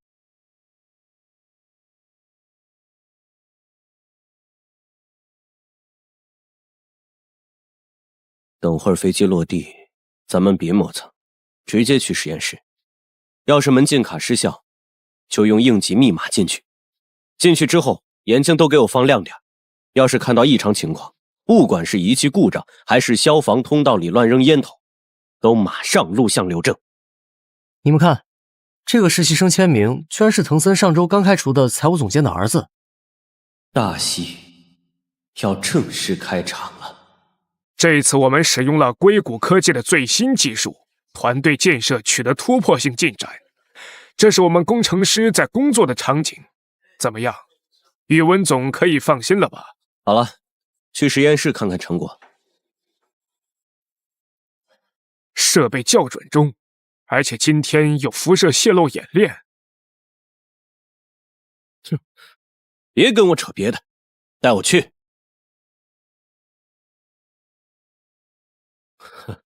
等会儿飞机落地，咱们别磨蹭，直接去实验室。要是门禁卡失效，就用应急密码进去。进去之后，眼睛都给我放亮点。要是看到异常情况，不管是仪器故障，还是消防通道里乱扔烟头，都马上录像留证。你们看，这个实习生签名，居然是滕森上周刚开除的财务总监的儿子。大戏要正式开场了。这一次我们使用了硅谷科技的最新技术，团队建设取得突破性进展，这是我们工程师在工作的场景。怎么样，宇文总可以放心了吧？好了，去实验室看看成果。设备校准中，而且今天有辐射泄漏演练。哼，别跟我扯别的，带我去。哼，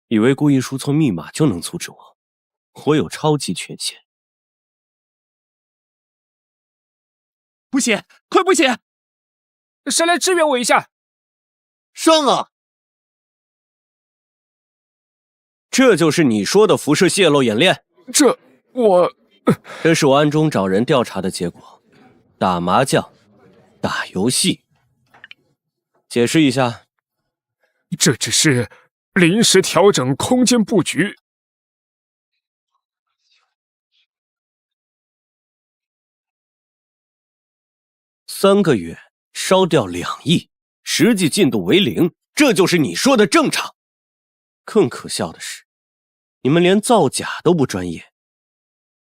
以为故意输错密码就能阻止我？我有超级权限。补血，快补血！谁来支援我一下？上啊！这就是你说的辐射泄漏演练？这是我暗中找人调查的结果。打麻将，打游戏。解释一下。这只是临时调整空间布局。3个月烧掉2亿，实际进度为0，这就是你说的正常。更可笑的是，你们连造假都不专业。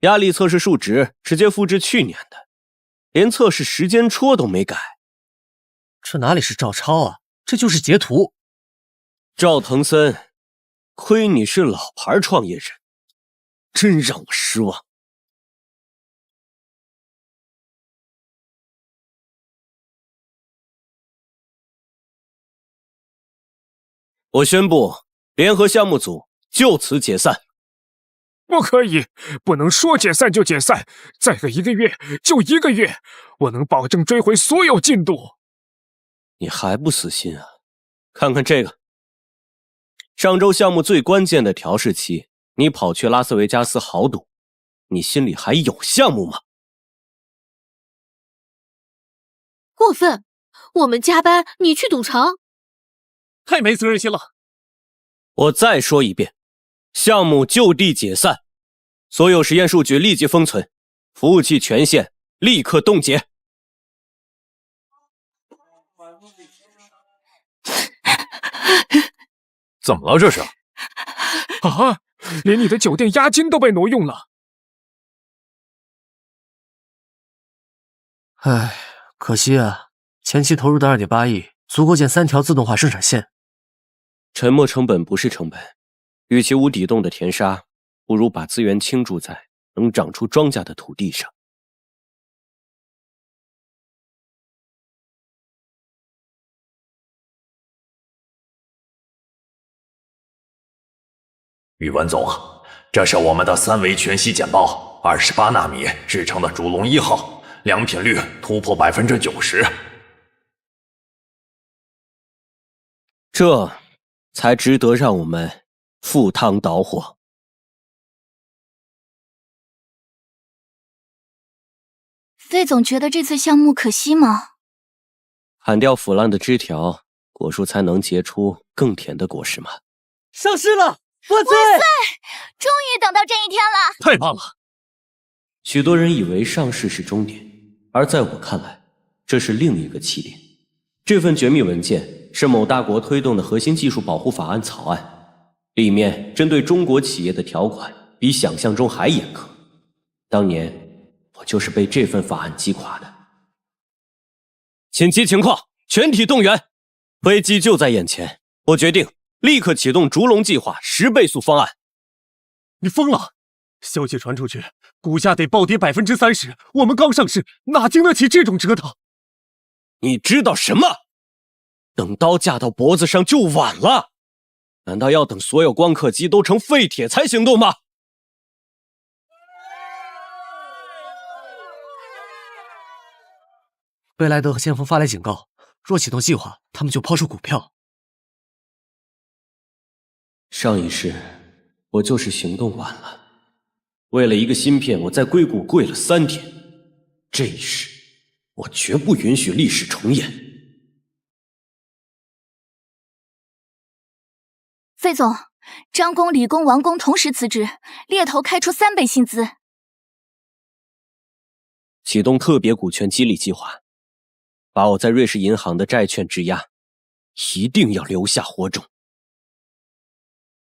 压力测试数值直接复制去年的，连测试时间戳都没改。这哪里是照抄啊，这就是截图。赵腾森，亏你是老牌创业人，真让我失望。我宣布，联合项目组就此解散。不可以，不能说解散就解散，再个1个月就1个月，我能保证追回所有进度。你还不死心啊？看看这个，上周项目最关键的调试期，你跑去拉斯维加斯豪赌，你心里还有项目吗？过分！我们加班，你去赌场，太没责任心了。我再说一遍，项目就地解散，所有实验数据立即封存，服务器权限立刻冻结。怎么了这是？啊！连你的酒店押金都被挪用了。唉，可惜啊，前期投入的2.8亿足够建3条自动化生产线。沉没成本不是成本，与其无底洞的填沙，不如把资源倾注在能长出庄稼的土地上。宇文总，这是我们的3维全息简报，28纳米制成的烛龙1号，良品率突破90%。这才值得让我们赴汤蹈火。费总觉得这次项目可惜吗？砍掉腐烂的枝条，果树才能结出更甜的果实吗？上市了！万岁！哇塞！终于等到这一天了！太棒了！许多人以为上市是终点，而在我看来，这是另一个起点。这份绝密文件是某大国推动的核心技术保护法案草案，里面针对中国企业的条款比想象中还严苛。当年我就是被这份法案击垮的。紧急情况，全体动员！危机就在眼前，我决定立刻启动烛龙计划10倍速方案。你疯了！消息传出去，股价得暴跌30%，我们刚上市，哪经得起这种折腾？你知道什么？等刀架到脖子上就晚了。难道要等所有光刻机都成废铁才行动吗？贝莱德和先锋发来警告，若启动计划，他们就抛售股票。上一世，我就是行动晚了。为了一个芯片，我在硅谷跪了3天。这一世，我绝不允许历史重演。费总，张工、李工、王工同时辞职，猎头开出3倍薪资。启动特别股权激励计划，把我在瑞士银行的债券质押，一定要留下火种。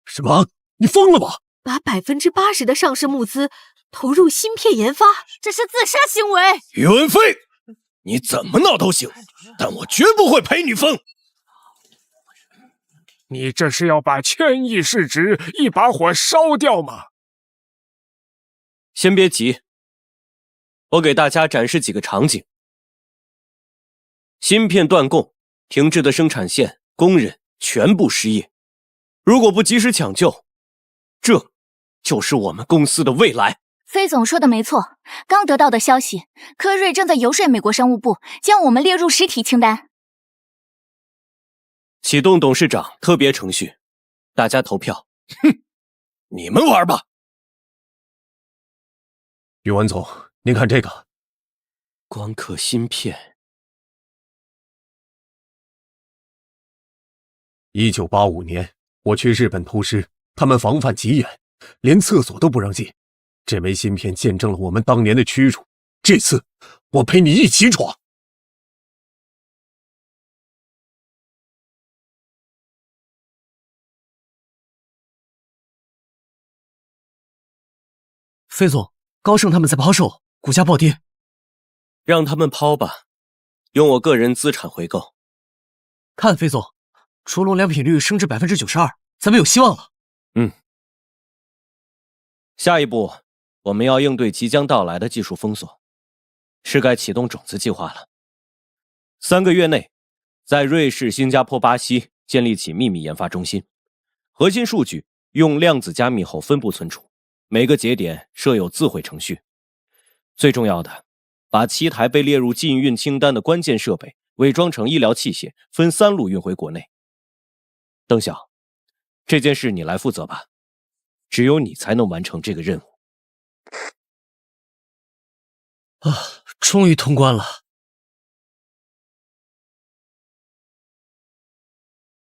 什么？你疯了吧？把80%的上市募资投入芯片研发，这是自杀行为！宇文飞，你怎么闹都行，但我绝不会陪你疯。你这是要把千亿市值一把火烧掉吗？先别急，我给大家展示几个场景。芯片断供，停滞的生产线，工人全部失业。如果不及时抢救，这就是我们公司的未来。飞总说的没错，刚得到的消息，科瑞正在游说美国商务部将我们列入实体清单。启动董事长特别程序，大家投票。哼，你们玩吧。宇文总，您看这个，光刻芯片。1985年，我去日本偷师，他们防范极严，连厕所都不让进。这枚芯片见证了我们当年的屈辱，这次我陪你一起闯。飞总，高盛他们在抛售，股价暴跌。让他们抛吧，用我个人资产回购。看飞总，除龙良品率升至92%，咱们有希望了。下一步，我们要应对即将到来的技术封锁，是该启动种子计划了。3个月内，在瑞士、新加坡、巴西建立起秘密研发中心，核心数据用量子加密后分布存储，每个节点设有自毁程序。最重要的，把7台被列入禁运清单的关键设备伪装成医疗器械，分3路运回国内。邓晓，这件事你来负责吧，只有你才能完成这个任务。终于通关了。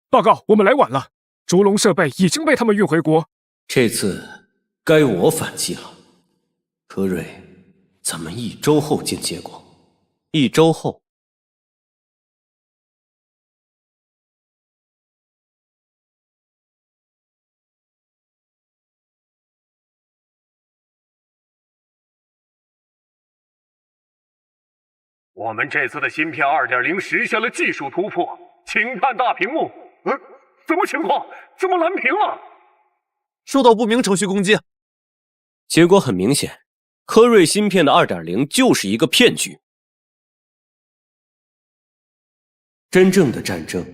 报告，我们来晚了，烛龙设备已经被他们运回国。这次该我反击了。科瑞，咱们1周后见结果。1周后。我们这次的芯片 2.0 实现了技术突破，请看大屏幕。怎么情况？怎么蓝屏了？收到不明程序攻击。结果很明显，科瑞芯片的 2.0 就是一个骗局。真正的战争，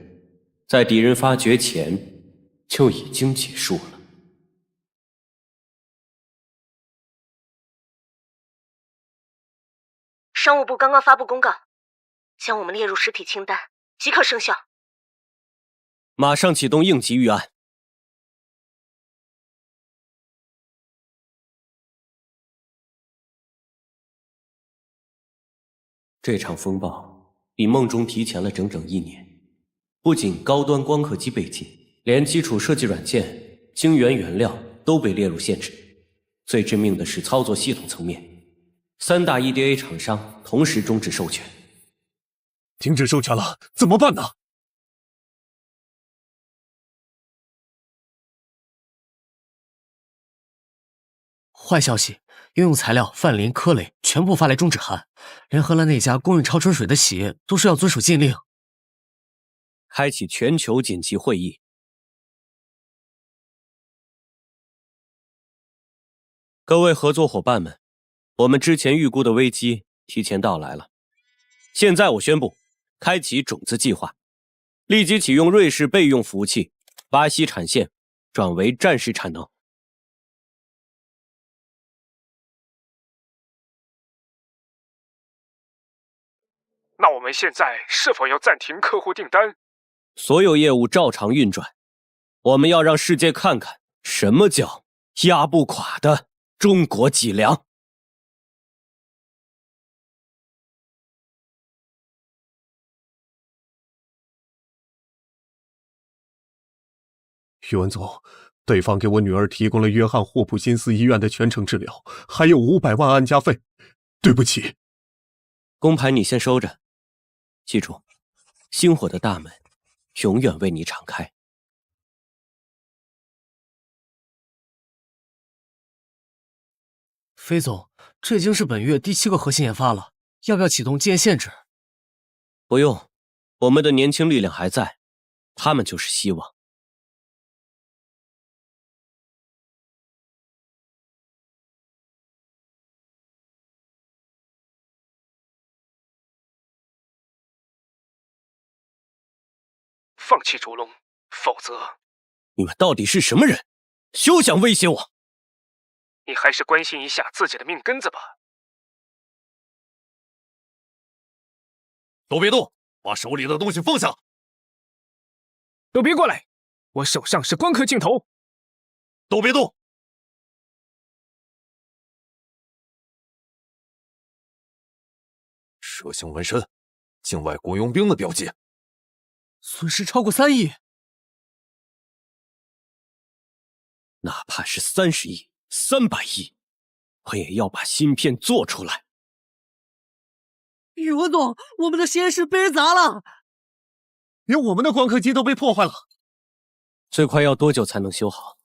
在敌人发觉前就已经结束了。商务部刚刚发布公告，将我们列入实体清单，即刻生效。马上启动应急预案。这场风暴比梦中提前了整整1年，不仅高端光刻机被禁，连基础设计软件、晶圆原料都被列入限制。最致命的是操作系统层面。3大 EDA 厂商同时终止授权。停止授权了，怎么办呢？坏消息，应用材料、范林、科磊全部发来终止函，连荷兰那家供应超纯水的企业都说要遵守禁令。开启全球紧急会议。各位合作伙伴们，我们之前预估的危机提前到来了。现在我宣布，开启种子计划，立即启用瑞士备用服务器，巴西产线转为战时产能。那我们现在是否要暂停客户订单？所有业务照常运转。我们要让世界看看什么叫压不垮的中国脊梁。宇文总，对方给我女儿提供了约翰霍普金斯医院的全程治疗，还有500万安家费。对不起。工牌你先收着，记住，星火的大门永远为你敞开。飞总，这已经是本月第7个核心研发了，要不要启动禁烟限制？不用，我们的年轻力量还在，他们就是希望。放弃烛龙，否则你们到底是什么人？休想威胁我！你还是关心一下自己的命根子吧。都别动，把手里的东西放下。都别过来，我手上是光刻镜头。都别动。蛇形纹身，境外雇佣兵的标记。损失超过3亿。哪怕是30亿、300亿，我也要把芯片做出来。宇文总，我们的实验室被人砸了，连我们的光刻机都被破坏了。最快要多久才能修好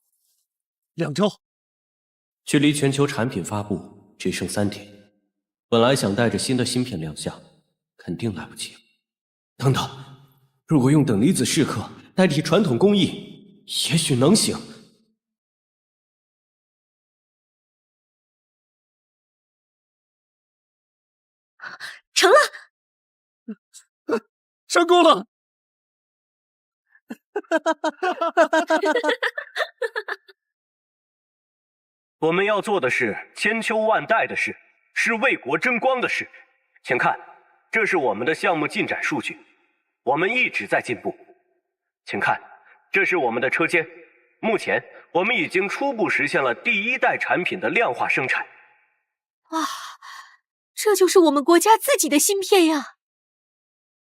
？2周。距离全球产品发布只剩3天，本来想带着新的芯片亮相，肯定来不及了。等等，如果用等离子蚀刻代替传统工艺，也许能行。成了！成功了！我们要做的是千秋万代的事，是为国争光的事。请看，这是我们的项目进展数据，我们一直在进步。请看，这是我们的车间，目前我们已经初步实现了第1代产品的量化生产。哇，这就是我们国家自己的芯片呀！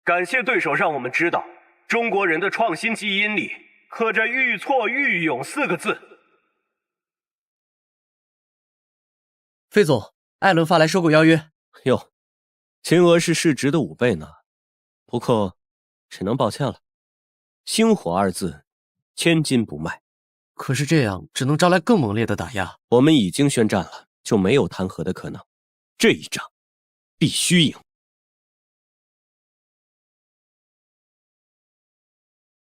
感谢对手让我们知道，中国人的创新基因里刻着愈挫愈勇4个字。费总，艾伦发来收购邀约。哟，金额是市值的5倍呢。不过，只能抱歉了。星火2字，千金不卖。可是这样只能招来更猛烈的打压。我们已经宣战了，就没有弹劾的可能。这一仗，必须赢。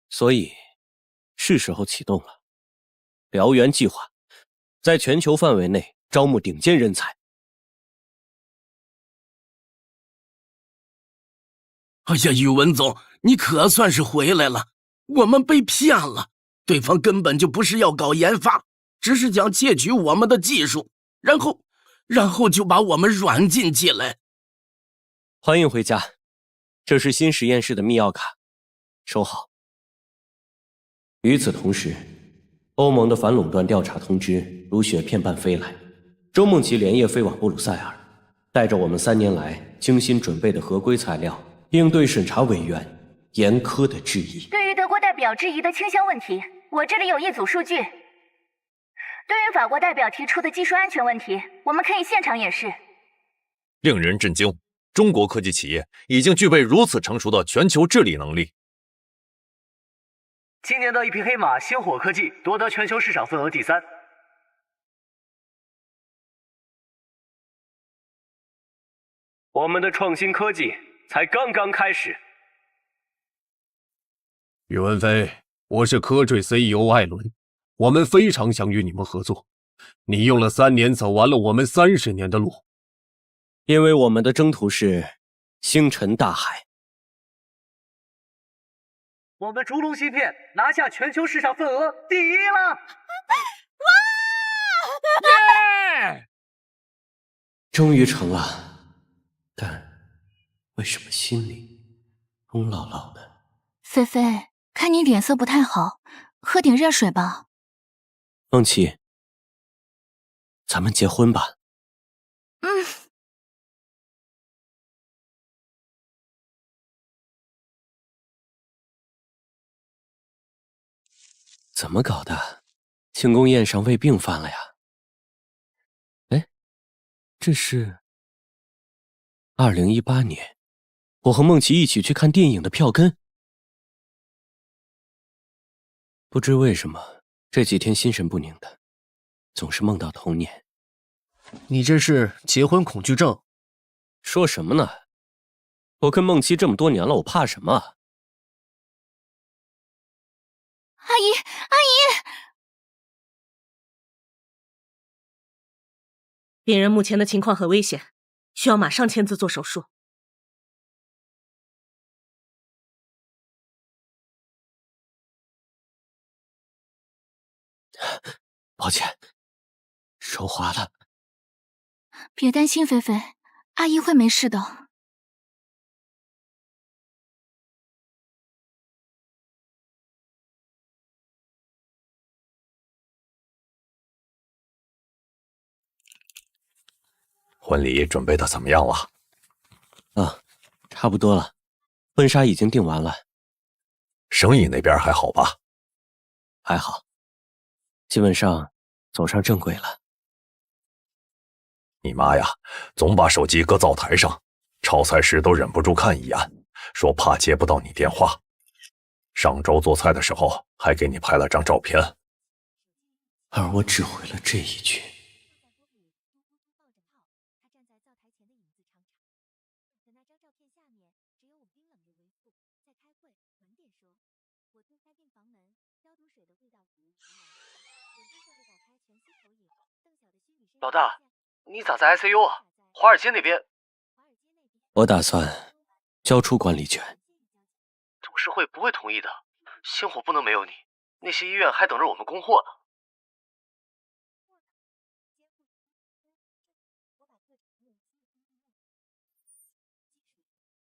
所以，是时候启动了。燎原计划，在全球范围内招募顶尖人才。哎呀，宇文总，你可算是回来了！我们被骗了，对方根本就不是要搞研发，只是想窃取我们的技术，然后就把我们软禁起来。欢迎回家，这是新实验室的密钥卡，收好。与此同时，欧盟的反垄断调查通知如雪片般飞来。周梦琪连夜飞往布鲁塞尔，带着我们3年来精心准备的合规材料，应对审查委员严苛的质疑。对于德国代表质疑的倾销问题，我这里有一组数据。对于法国代表提出的技术安全问题，我们可以现场演示。令人震惊，中国科技企业已经具备如此成熟的全球治理能力。今年的一匹黑马星火科技夺得全球市场份额第3。我们的创新科技才刚刚开始。宇文飞，我是科坠 CEO 艾伦，我们非常想与你们合作。你用了3年走完了我们30年的路，因为我们的征途是星辰大海。我们烛龙芯片拿下全球市场份额第1了！哇！耶！终于成了，但为什么心里空落落的？菲菲，看你脸色不太好，喝点热水吧。梦琪，咱们结婚吧。怎么搞的？庆功宴上胃病犯了呀？哎，这是2018年，我和梦琪一起去看电影的票根。不知为什么，这几天心神不宁的，总是梦到童年。你这是结婚恐惧症？说什么呢？我跟梦琪这么多年了，我怕什么？阿姨，阿姨，病人目前的情况很危险，需要马上签字做手术。抱歉，手滑了。别担心，菲菲，阿姨会没事的。婚礼准备的怎么样了？啊，差不多了，婚纱已经订完了。生意那边还好吧？还好，基本上走上正轨了。你妈呀，总把手机搁灶台上，炒菜时都忍不住看一眼，说怕接不到你电话。上周做菜的时候还给你拍了张照片。而我只回了这一句。老大，你咋在 ICU 啊？华尔街那边……我打算交出管理权。董事会不会同意的，星火不能没有你，那些医院还等着我们供货呢。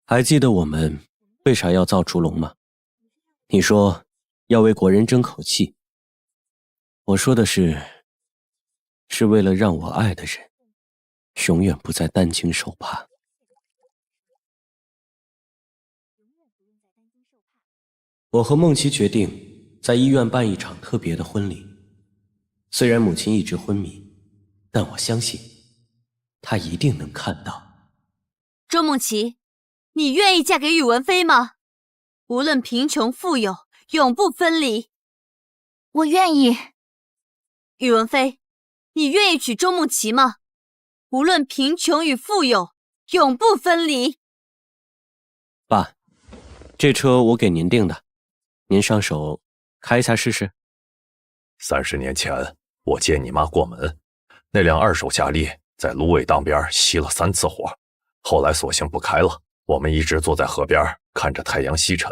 还记得我们为啥要造烛龙吗？你说要为国人争口气，我说的是为了让我爱的人永远不再担惊受怕。我和梦琪决定在医院办一场特别的婚礼。虽然母亲一直昏迷，但我相信她一定能看到。周梦琪，你愿意嫁给宇文飞吗？无论贫穷富有，永不分离。我愿意。宇文飞，你愿意娶周梦琪吗？无论贫穷与富有，永不分离。爸，这车我给您订的，您上手开一下试试。30年前我接你妈过门，那辆二手夏利在芦苇荡边熄了3次火，后来索性不开了，我们一直坐在河边看着太阳西沉。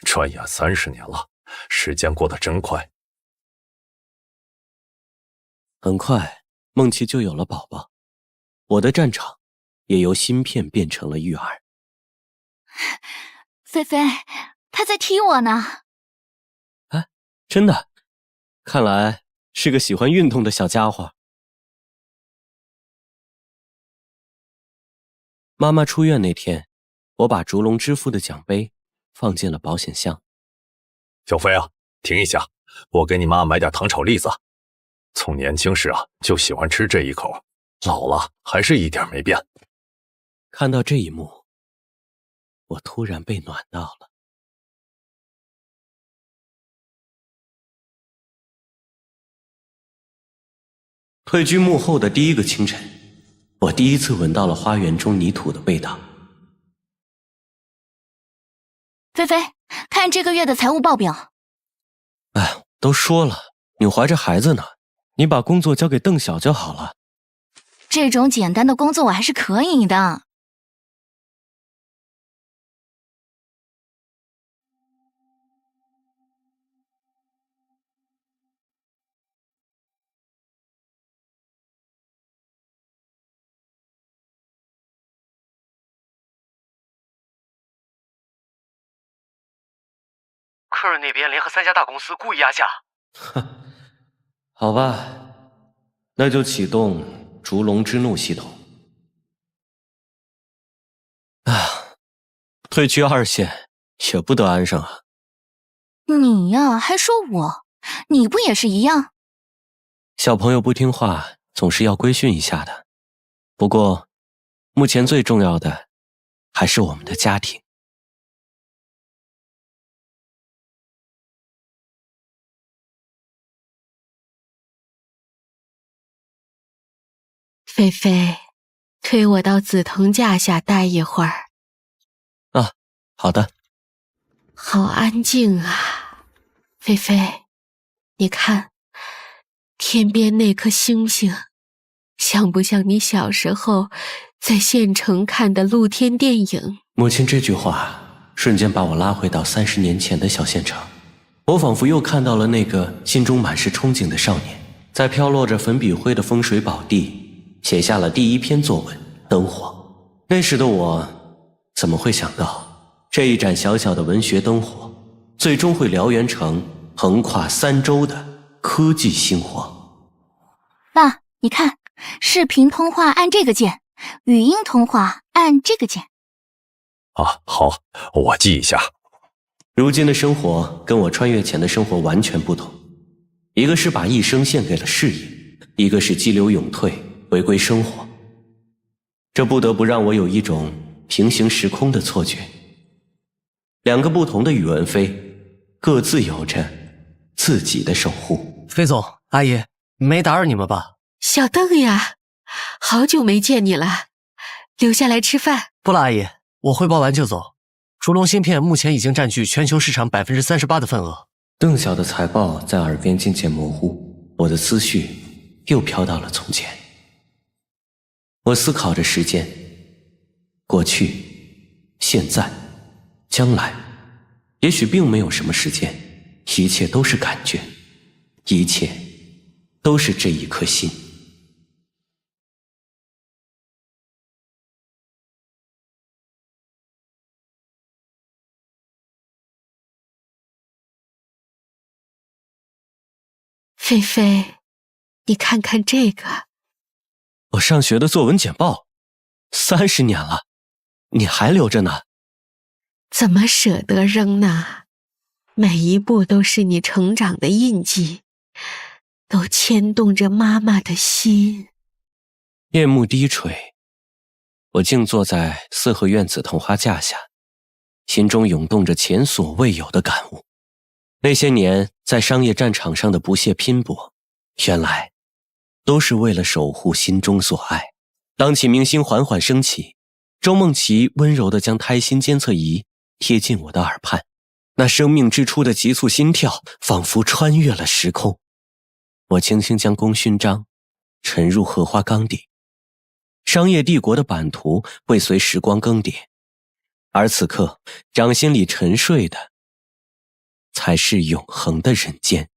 转眼30年了，时间过得真快。很快梦琪就有了宝宝，我的战场也由芯片变成了育儿。菲菲，他在踢我呢。哎，真的，看来是个喜欢运动的小家伙。妈妈出院那天，我把烛龙之父的奖杯放进了保险箱。小飞啊，停一下，我给你妈买点糖炒栗子。从年轻时就喜欢吃这一口，老了还是一点没变。看到这一幕，我突然被暖到了。退居幕后的第一个清晨，我第一次闻到了花园中泥土的味道。菲菲，看这个月的财务报表。哎，都说了，你怀着孩子呢，你把工作交给邓晓就好了。这种简单的工作我还是可以的。科尔那边联合3家大公司故意压价。哼，好吧，那就启动烛龙之怒系统。啊，退居2线也不得安生啊。你呀，还说我，你不也是一样？小朋友不听话，总是要规训一下的。不过，目前最重要的还是我们的家庭。菲菲，推我到紫藤架下待一会儿，好的。好安静啊，菲菲，你看，天边那颗星星，像不像你小时候在县城看的露天电影？母亲这句话瞬间把我拉回到30年前的小县城，我仿佛又看到了那个心中满是憧憬的少年，在飘落着粉笔灰的风水宝地写下了第一篇作文《灯火》。那时的我怎么会想到，这一盏小小的文学灯火最终会燎原成横跨3洲的科技星火。爸，你看，视频通话按这个键，语音通话按这个键。啊，好，我记一下。如今的生活跟我穿越前的生活完全不同，一个是把一生献给了事业，一个是激流勇退，回归生活。这不得不让我有一种平行时空的错觉。2个不同的宇文飞，各自有着自己的守护。飞总，阿姨，没打扰你们吧？小邓呀，好久没见你了，留下来吃饭。不了，阿姨，我汇报完就走。烛龙芯片目前已经占据全球市场38%的份额。邓晓的财报在耳边渐渐模糊，我的思绪又飘到了从前。我思考着时间，过去、现在、将来，也许并没有什么时间，一切都是感觉，一切都是这一颗心。菲菲，你看看这个。我上学的作文简报，30年了，你还留着呢？怎么舍得扔呢？每一步都是你成长的印记，都牵动着妈妈的心。夜幕低垂，我静坐在4合院紫藤花架下，心中涌动着前所未有的感悟。那些年在商业战场上的不懈拼搏，原来都是为了守护心中所爱。当启明星缓缓升起，周梦琪温柔地将胎心监测仪贴近我的耳畔，那生命之初的急促心跳仿佛穿越了时空。我轻轻将功勋章沉入荷花缸底，商业帝国的版图会随时光更迭，而此刻掌心里沉睡的才是永恒的人间。